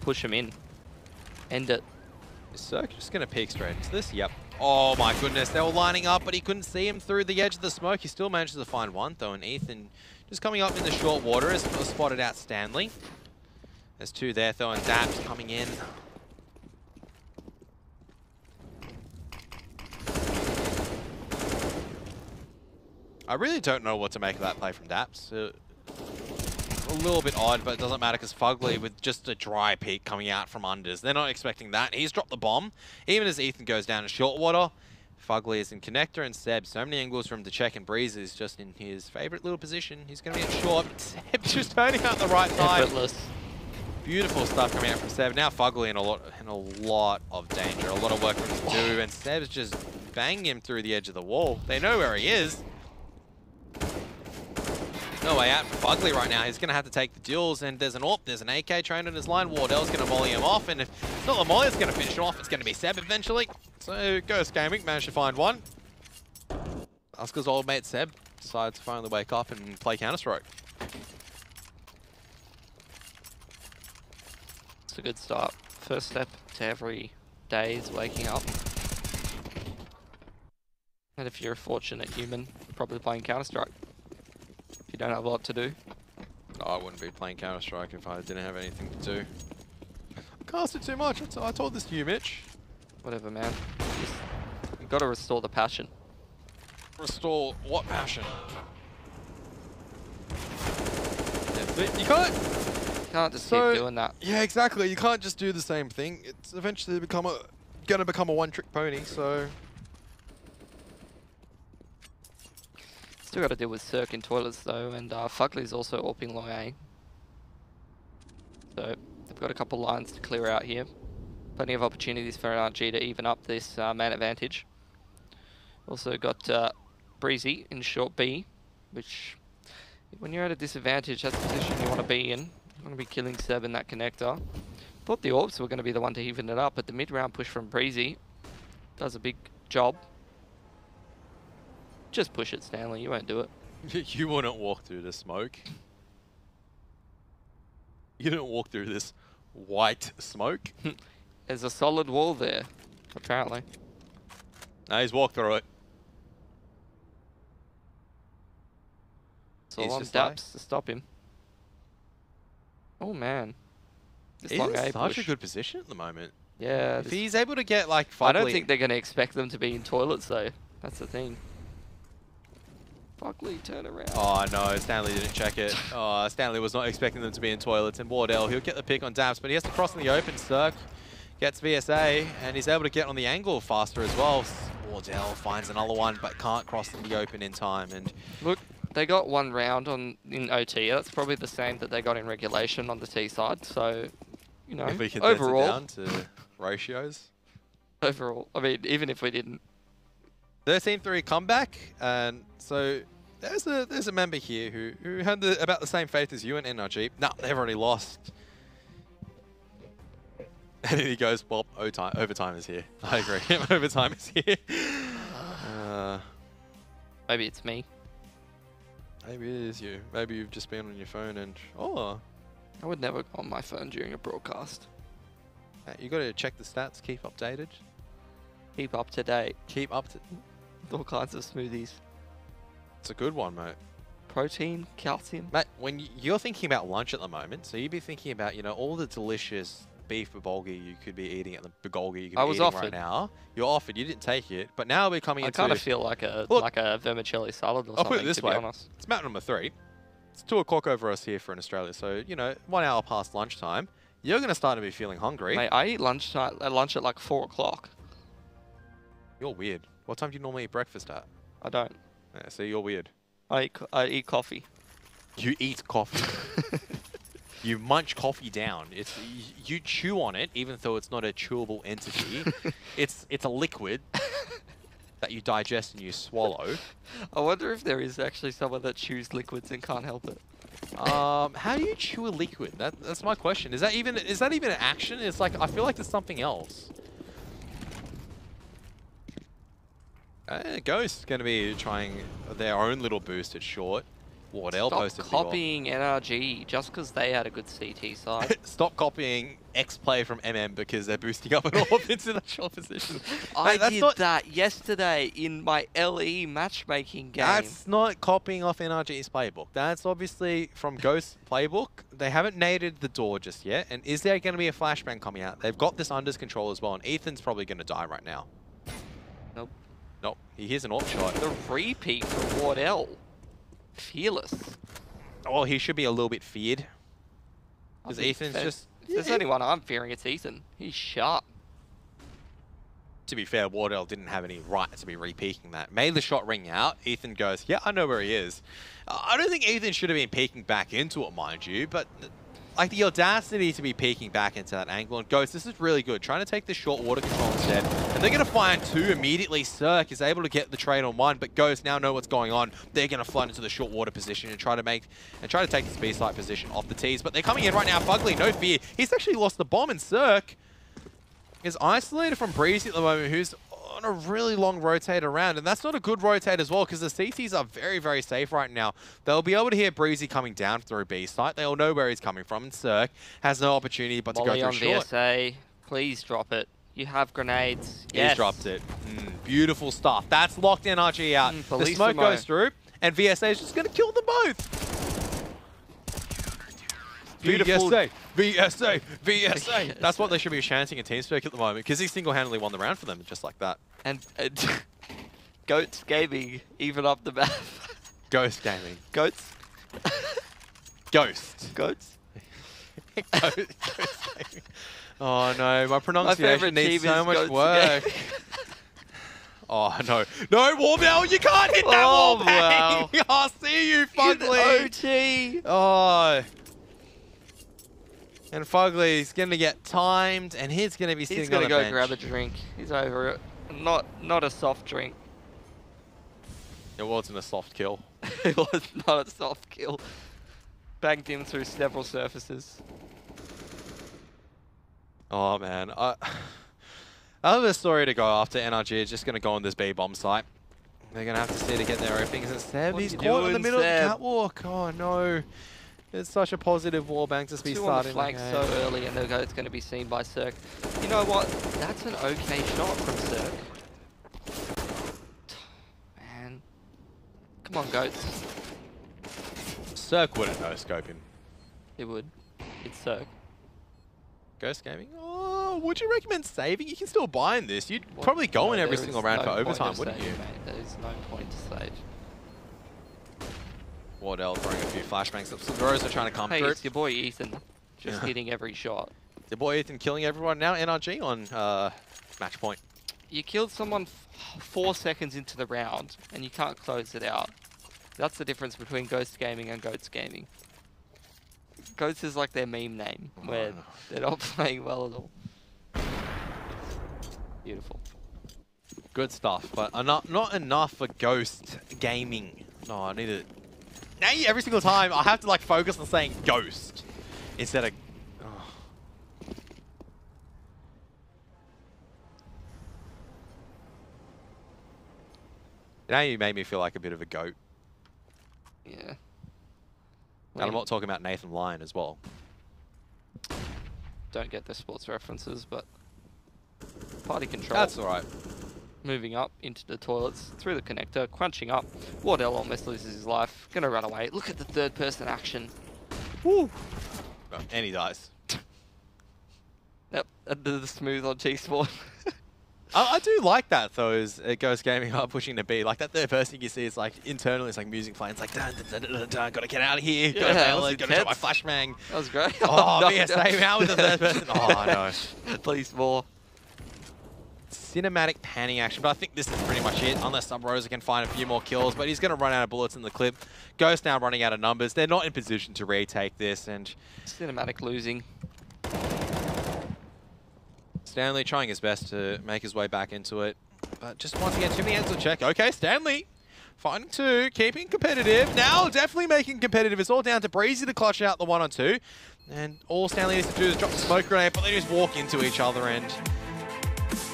push him in. End it. Is Cirque just going to peek straight into this? Yep. Oh my goodness, they were lining up, but he couldn't see him through the edge of the smoke. He still manages to find one, though, and Ethan just coming up in the short water has spotted out Stanley. There's two there, though, and Daps coming in. I really don't know what to make of that play from Daps. A little bit odd, but it doesn't matter because Fugly with just a dry peek coming out from unders. They're not expecting that. He's dropped the bomb. Even as Ethan goes down in short water, Fugly is in connector, and Seb, so many angles for him to check, and Breeze is just in his favorite little position. He's going to be in short. Seb just turning out the right side. Effortless. Beautiful stuff coming out from Seb. Now Fugly in a lot of danger. A lot of work for him to do, and Seb's just banging him through the edge of the wall. They know where he is. No way out for Fugly right now. He's going to have to take the duels, and there's an AWP, there's an AK trained on his line. Wardell's going to volley him off, and if it's not the molly that's going to finish him off, it's going to be Seb eventually. So Ghost Gaming managed to find one. That's because old mate Seb decided to finally wake up and play Counter-Strike. It's a good start. First step to every day is waking up. And if you're a fortunate human, you're probably playing Counter-Strike. If you don't have a lot to do. Oh, I wouldn't be playing Counter-Strike if I didn't have anything to do. I casted too much. I told this to you, Mitch. Whatever, man. You've got to restore the passion. Restore what passion? Yeah, but you can't. You can't just keep doing that. Yeah, exactly. You can't just do the same thing. It's eventually gonna become a one-trick pony. So. Still got to deal with Cirque in toilets though, and Fugly's also AWPing long A. So they've got a couple lines to clear out here. Plenty of opportunities for NRG to even up this man advantage. Also got Breezy in short B, which when you're at a disadvantage, that's the position you want to be in. You want to be killing Seb in that connector. Thought the AWPs were going to be the one to even it up, but the mid-round push from Breezy does a big job. Just push it, Stanley. You won't do it. You wouldn't walk through the smoke. You didn't walk through this white smoke. There's a solid wall there, apparently. No, he's walked through it. It's all on Daps to stop him. Oh, man. This He's long in A such push. a good position at the moment. Yeah. If he's able to get, like, Fugly... I don't think they're going to expect them to be in toilets, though. That's the thing. Fugly, turn around. Oh, no, Stanley didn't check it. Oh, Stanley was not expecting them to be in toilets. And Wardell, he'll get the pick on Daps, but he has to cross in the open. Cirque gets VSA, and he's able to get on the angle faster as well. Wardell finds another one, but can't cross in the open in time. And look, they got one round in OT. That's probably the same that they got in regulation on the T side. So, you know, if we can overall, down to ratios. Overall, I mean, even if we didn't. 13-3 comeback, and so there's a member here who had about the same faith as you in NRG. No, they've already lost. And then he goes, well, overtime is here. I agree. Overtime is here. Maybe it's me. Maybe it is you. Maybe you've just been on your phone and, oh. I would never go on my phone during a broadcast. You got to check the stats, keep updated. Keep up to date. Keep up to... All kinds of smoothies. It's a good one, mate. Protein, calcium. Mate, when you're thinking about lunch at the moment, so you'd be thinking about, you know, all the delicious beef bulgogi you could be eating at the bulgogi you could be eating right now. You're offered, you didn't take it, but now we're coming into... I kind of feel like a vermicelli salad or I'll something, put it this to way. be honest. It's map number 3. It's 2 o'clock over us here for in Australia, so, you know, 1 hour past lunchtime. You're going to start to be feeling hungry. Mate, I eat lunch at like 4 o'clock. You're weird. What time do you normally eat breakfast at? I don't. Yeah, so you're weird. I eat coffee. You eat coffee. You munch coffee down. You chew on it, even though it's not a chewable entity. it's a liquid that you digest and you swallow. I wonder if there is actually someone that chews liquids and can't help it. How do you chew a liquid? That's my question. Is that even an action? It's like I feel like there's something else. Ghost going to be trying their own little boost at short. Wardell posted Stop copying NRG just because they had a good CT side. Stop copying X play from MM because they're boosting up and off into that short position. I did that yesterday in my LE matchmaking game. That's not copying off NRG's playbook. That's obviously from Ghost's playbook. They haven't nated the door just yet. And is there going to be a flashbang coming out? They've got this unders control as well. And Ethan's probably going to die right now. Nope. Nope. He hears an AWP shot. The repeat from Wardell. Fearless. Well, he should be a little bit feared. Because Ethan's just... If there's anyone I'm fearing, it's Ethan. He's sharp. To be fair, Wardell didn't have any right to be re-peeking that. Made the shot ring out. Ethan goes, yeah, I know where he is. I don't think Ethan should have been peeking back into it, mind you, but... like the audacity to be peeking back into that angle. And Ghost, this is really good. Trying to take the short water control instead. And they're going to find 2 immediately. Cirque is able to get the trade on 1, but Ghost now know what's going on. They're going to flood into the short water position and try to take the speed side position off the tees. But they're coming in right now. Fugly, no fear. He's actually lost the bomb, and Cirque is isolated from Breezy at the moment, who's on a really long rotate around, and that's not a good rotate as well because the CTs are very, very safe right now. They'll be able to hear Breezy coming down through B site. They'll know where he's coming from, and Cirque has no opportunity but to go through short. VSA, please drop it. You have grenades. He's Yes. dropped it. Beautiful stuff. That's locked NRG out. The smoke goes through, and VSA is just going to kill them both. Beautiful. VSA. That's what they should be chanting in TeamSpeak at the moment, because he single-handedly won the round for them, just like that. And Goats Gaming even up the map. Ghost Gaming. Goats. Ghost. Goats. Ghost Gaming. Oh no, my pronunciation needs so much work. Oh no. No, Warbell, you can't hit that wall bang! Wow. I'll see you, Fugly! OT! Oh. And Fugly's gonna get timed, and he's gonna be sitting on the bench. He's gonna go grab a drink. He's over it. Not a soft drink. It wasn't a soft kill. It was not a soft kill. Banged him through several surfaces. Oh man, I have a story to go after. NRG is just going to go on this B bomb site. They're going to have to see to get their openings. And Seb, he's caught in the middle of the catwalk. Oh no. It's such a positive wallbang to be starting. On the flank so early, and it's going to be seen by Cirque. You know what? That's an okay shot from Cirque. Man. Come on, Goats. Cirque wouldn't no-scope him. It would. It's Cirque. Ghost Gaming? Oh, would you recommend saving? You can still buy in this. You'd probably go in every single round for overtime, wouldn't you? Mate. There's no point to save. Wardell throwing a few flashbangs up. Some Rose are trying to come through. It's your boy Ethan, just hitting every shot. Your boy Ethan killing everyone. Now NRG on match point. You killed someone 4 seconds into the round, and you can't close it out. That's the difference between Ghost Gaming and Goats Gaming. Goats is like their meme name, where they're not playing well at all. Beautiful. Good stuff, but not enough for Ghost Gaming. No, I need to... Now every single time, I have to like focus on saying Ghost instead of... Oh. Now you made me feel like a bit of a goat. Yeah. And I'm not talking about Nathan Lyon as well. Don't get the sports references, but party control. That's all right. Moving up into the toilets, through the connector, crunching up. Wardell almost loses his life. Gonna run away. Look at the third-person action. Woo! And he dies. Yep, the smooth on T-Spawn. I do like that though, as it goes gaming up, pushing to B. Like that third person you see is like internally, it's like music playing. It's like dun, dun, dun, dun, dun, gotta get out of here, gotta nail it, gotta drop my flashbang. That was great. Oh, no, VSA now with the third person. Oh no. Please more. Cinematic panning action, but I think this is pretty much it, unless Sub Rosa can find a few more kills, but he's gonna run out of bullets in the clip. Ghost now running out of numbers. They're not in position to retake this, and Cinematic losing. Stanley trying his best to make his way back into it, but just once again, too many hands to check. Okay, Stanley finding two, keeping competitive. Now definitely making competitive. It's all down to Breezy to clutch out the 1-on-2, and all Stanley needs to do is drop the smoke grenade, but they just walk into each other, and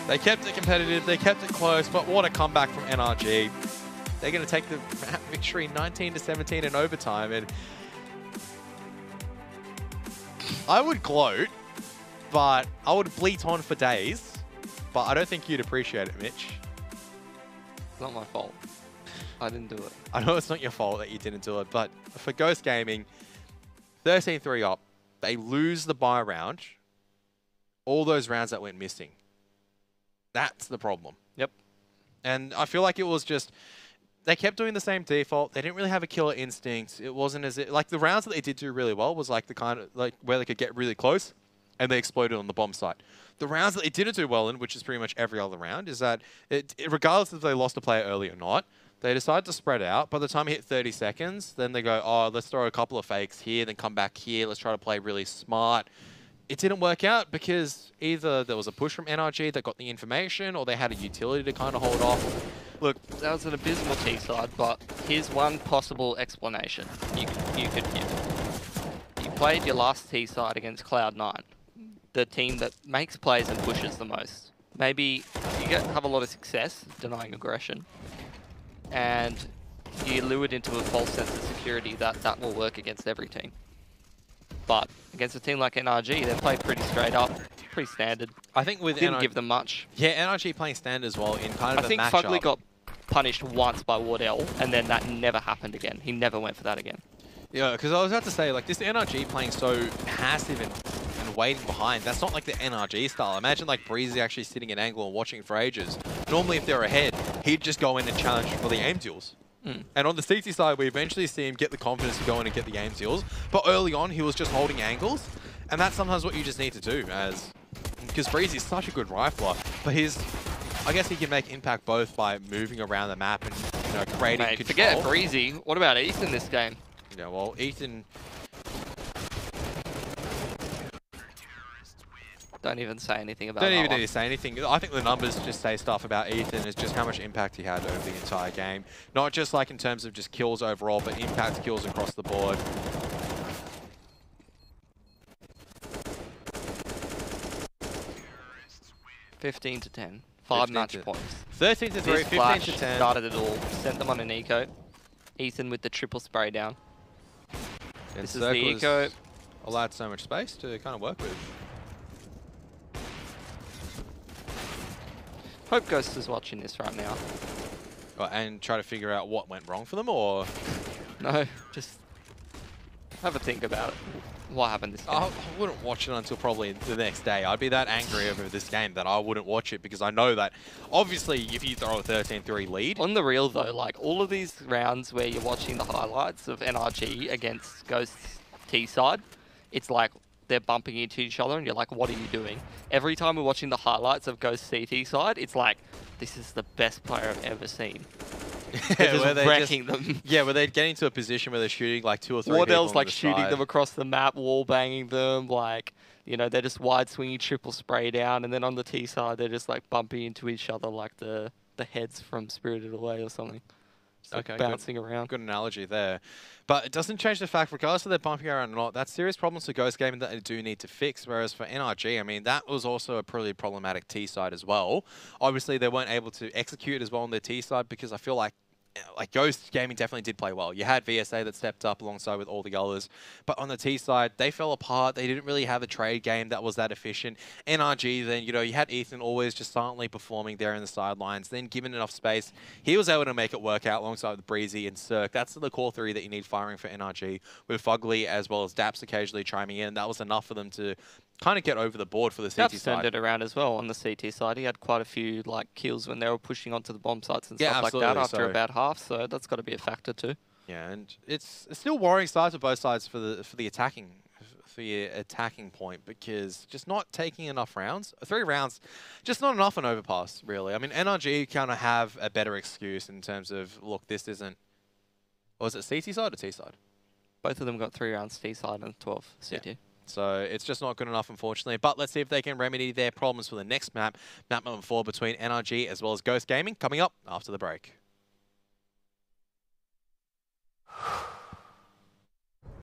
they kept it competitive, they kept it close, but what a comeback from NRG. They're going to take the victory 19-17 in overtime, and I would gloat, but I would bleat on for days, but I don't think you'd appreciate it, Mitch. It's not my fault. I didn't do it. I know it's not your fault that you didn't do it, but for Ghost Gaming, 13-3 up, they lose the buy round, all those rounds that went missing. That's the problem. Yep. And I feel like it was just, they kept doing the same default. They didn't really have a killer instinct. It wasn't as it, like the rounds that they did do really well was like the kind of, like where they could get really close and they exploded on the bomb site. The rounds that they didn't do well in, which is pretty much every other round, is that regardless if they lost a player early or not, they decided to spread out. By the time it hit 30 seconds, then they go, oh, let's throw a couple of fakes here, then come back here. Let's try to play really smart. It didn't work out because either there was a push from NRG that got the information or they had a utility to kind of hold off. Look, that was an abysmal T-side, but here's one possible explanation you could give. You played your last T-side against Cloud9, the team that makes plays and pushes the most. Maybe you have a lot of success denying aggression, and you lured into a false sense of security that will work against every team. But against a team like NRG, they play pretty straight up. pretty standard. I think with Didn't give them much. Yeah, NRG playing standard as well in kind of a matchup. I think Fugly got punished once by Wardell, and then that never happened again. He never went for that again. Yeah, because I was about to say, like, this NRG playing so passive and waiting behind, that's not like the NRG style. Imagine, like, Breezy actually sitting at angle and watching for ages. Normally, if they're ahead, he'd just go in and challenge for the aim duels. And on the CT side, we eventually see him get the confidence to go in and get the aim deals. But early on, he was just holding angles. And that's sometimes what you just need to do, because Breezy's such a good rifler. But I guess he can make impact both by moving around the map and, you know, creating control. Forget Breezy. What about Ethan this game? Yeah, well, Ethan... Don't even say anything about that. Don't even need to say anything. I think the numbers just say stuff about Ethan. Is just how much impact he had over the entire game. Not just like in terms of just kills overall, but impact kills across the board. $15 to 10. 5 match points. 13 to 3, 15 to 10. Started it all. Sent them on an eco. Ethan with the triple spray down. And this is the eco. Allowed so much space to kind of work with. Hope Ghost is watching this right now. And try to figure out what went wrong for them, or? No, just have a think about it. What happened this game? I wouldn't watch it until probably the next day. I'd be that angry over this game that I wouldn't watch it because I know that, obviously, if you throw a 13-3 lead... On the real, though, like, all of these rounds where you're watching the highlights of NRG against Ghost's T-side, it's like they're bumping into each other and you're like, what are you doing? Every time we're watching the highlights of Ghost's CT side, it's like, this is the best player I've ever seen. They're just wrecking them. Yeah, where they're getting to a position where they're shooting like 2 or 3 Wardell's like the shooting side. them across the map, wall banging them, like, you know, they're just wide swinging triple spray down, and then on the T side they're just like bumping into each other like the heads from Spirited Away or something. Just like bouncing around. Good analogy there. But it doesn't change the fact, regardless of they're bumping around or not, that's serious problems for Ghost Gaming that they do need to fix. Whereas for NRG, I mean, that was also a pretty problematic T side as well. Obviously, they weren't able to execute as well on their T side because I feel like Ghost Gaming definitely did play well. You had VSA that stepped up alongside with all the others. But on the T side, they fell apart. They didn't really have a trade game that was that efficient. NRG, then, you know, you had Ethan always just silently performing there in the sidelines. Then given enough space, he was able to make it work out alongside with Breezy and Cirque. That's the core three that you need firing for NRG, with Fugly as well as Daps occasionally chiming in. That was enough for them to kind of get over the board for the CT side. Turned it around as well on the CT side. He had quite a few like kills when they were pushing onto the bomb sites and stuff like that after about half. So that's got to be a factor too. Yeah, and it's still worrying sides for both sides for the attacking point, because just not taking enough rounds. 3 rounds, just not enough on Overpass, really. I mean, NRG kind of have a better excuse in terms of, look, this isn't... Was it CT side or T side? Both of them got 3 rounds T side and 12 CT. Yeah. So it's just not good enough, unfortunately. But let's see if they can remedy their problems for the next map. Map number 4 between NRG as well as Ghost Gaming, coming up after the break.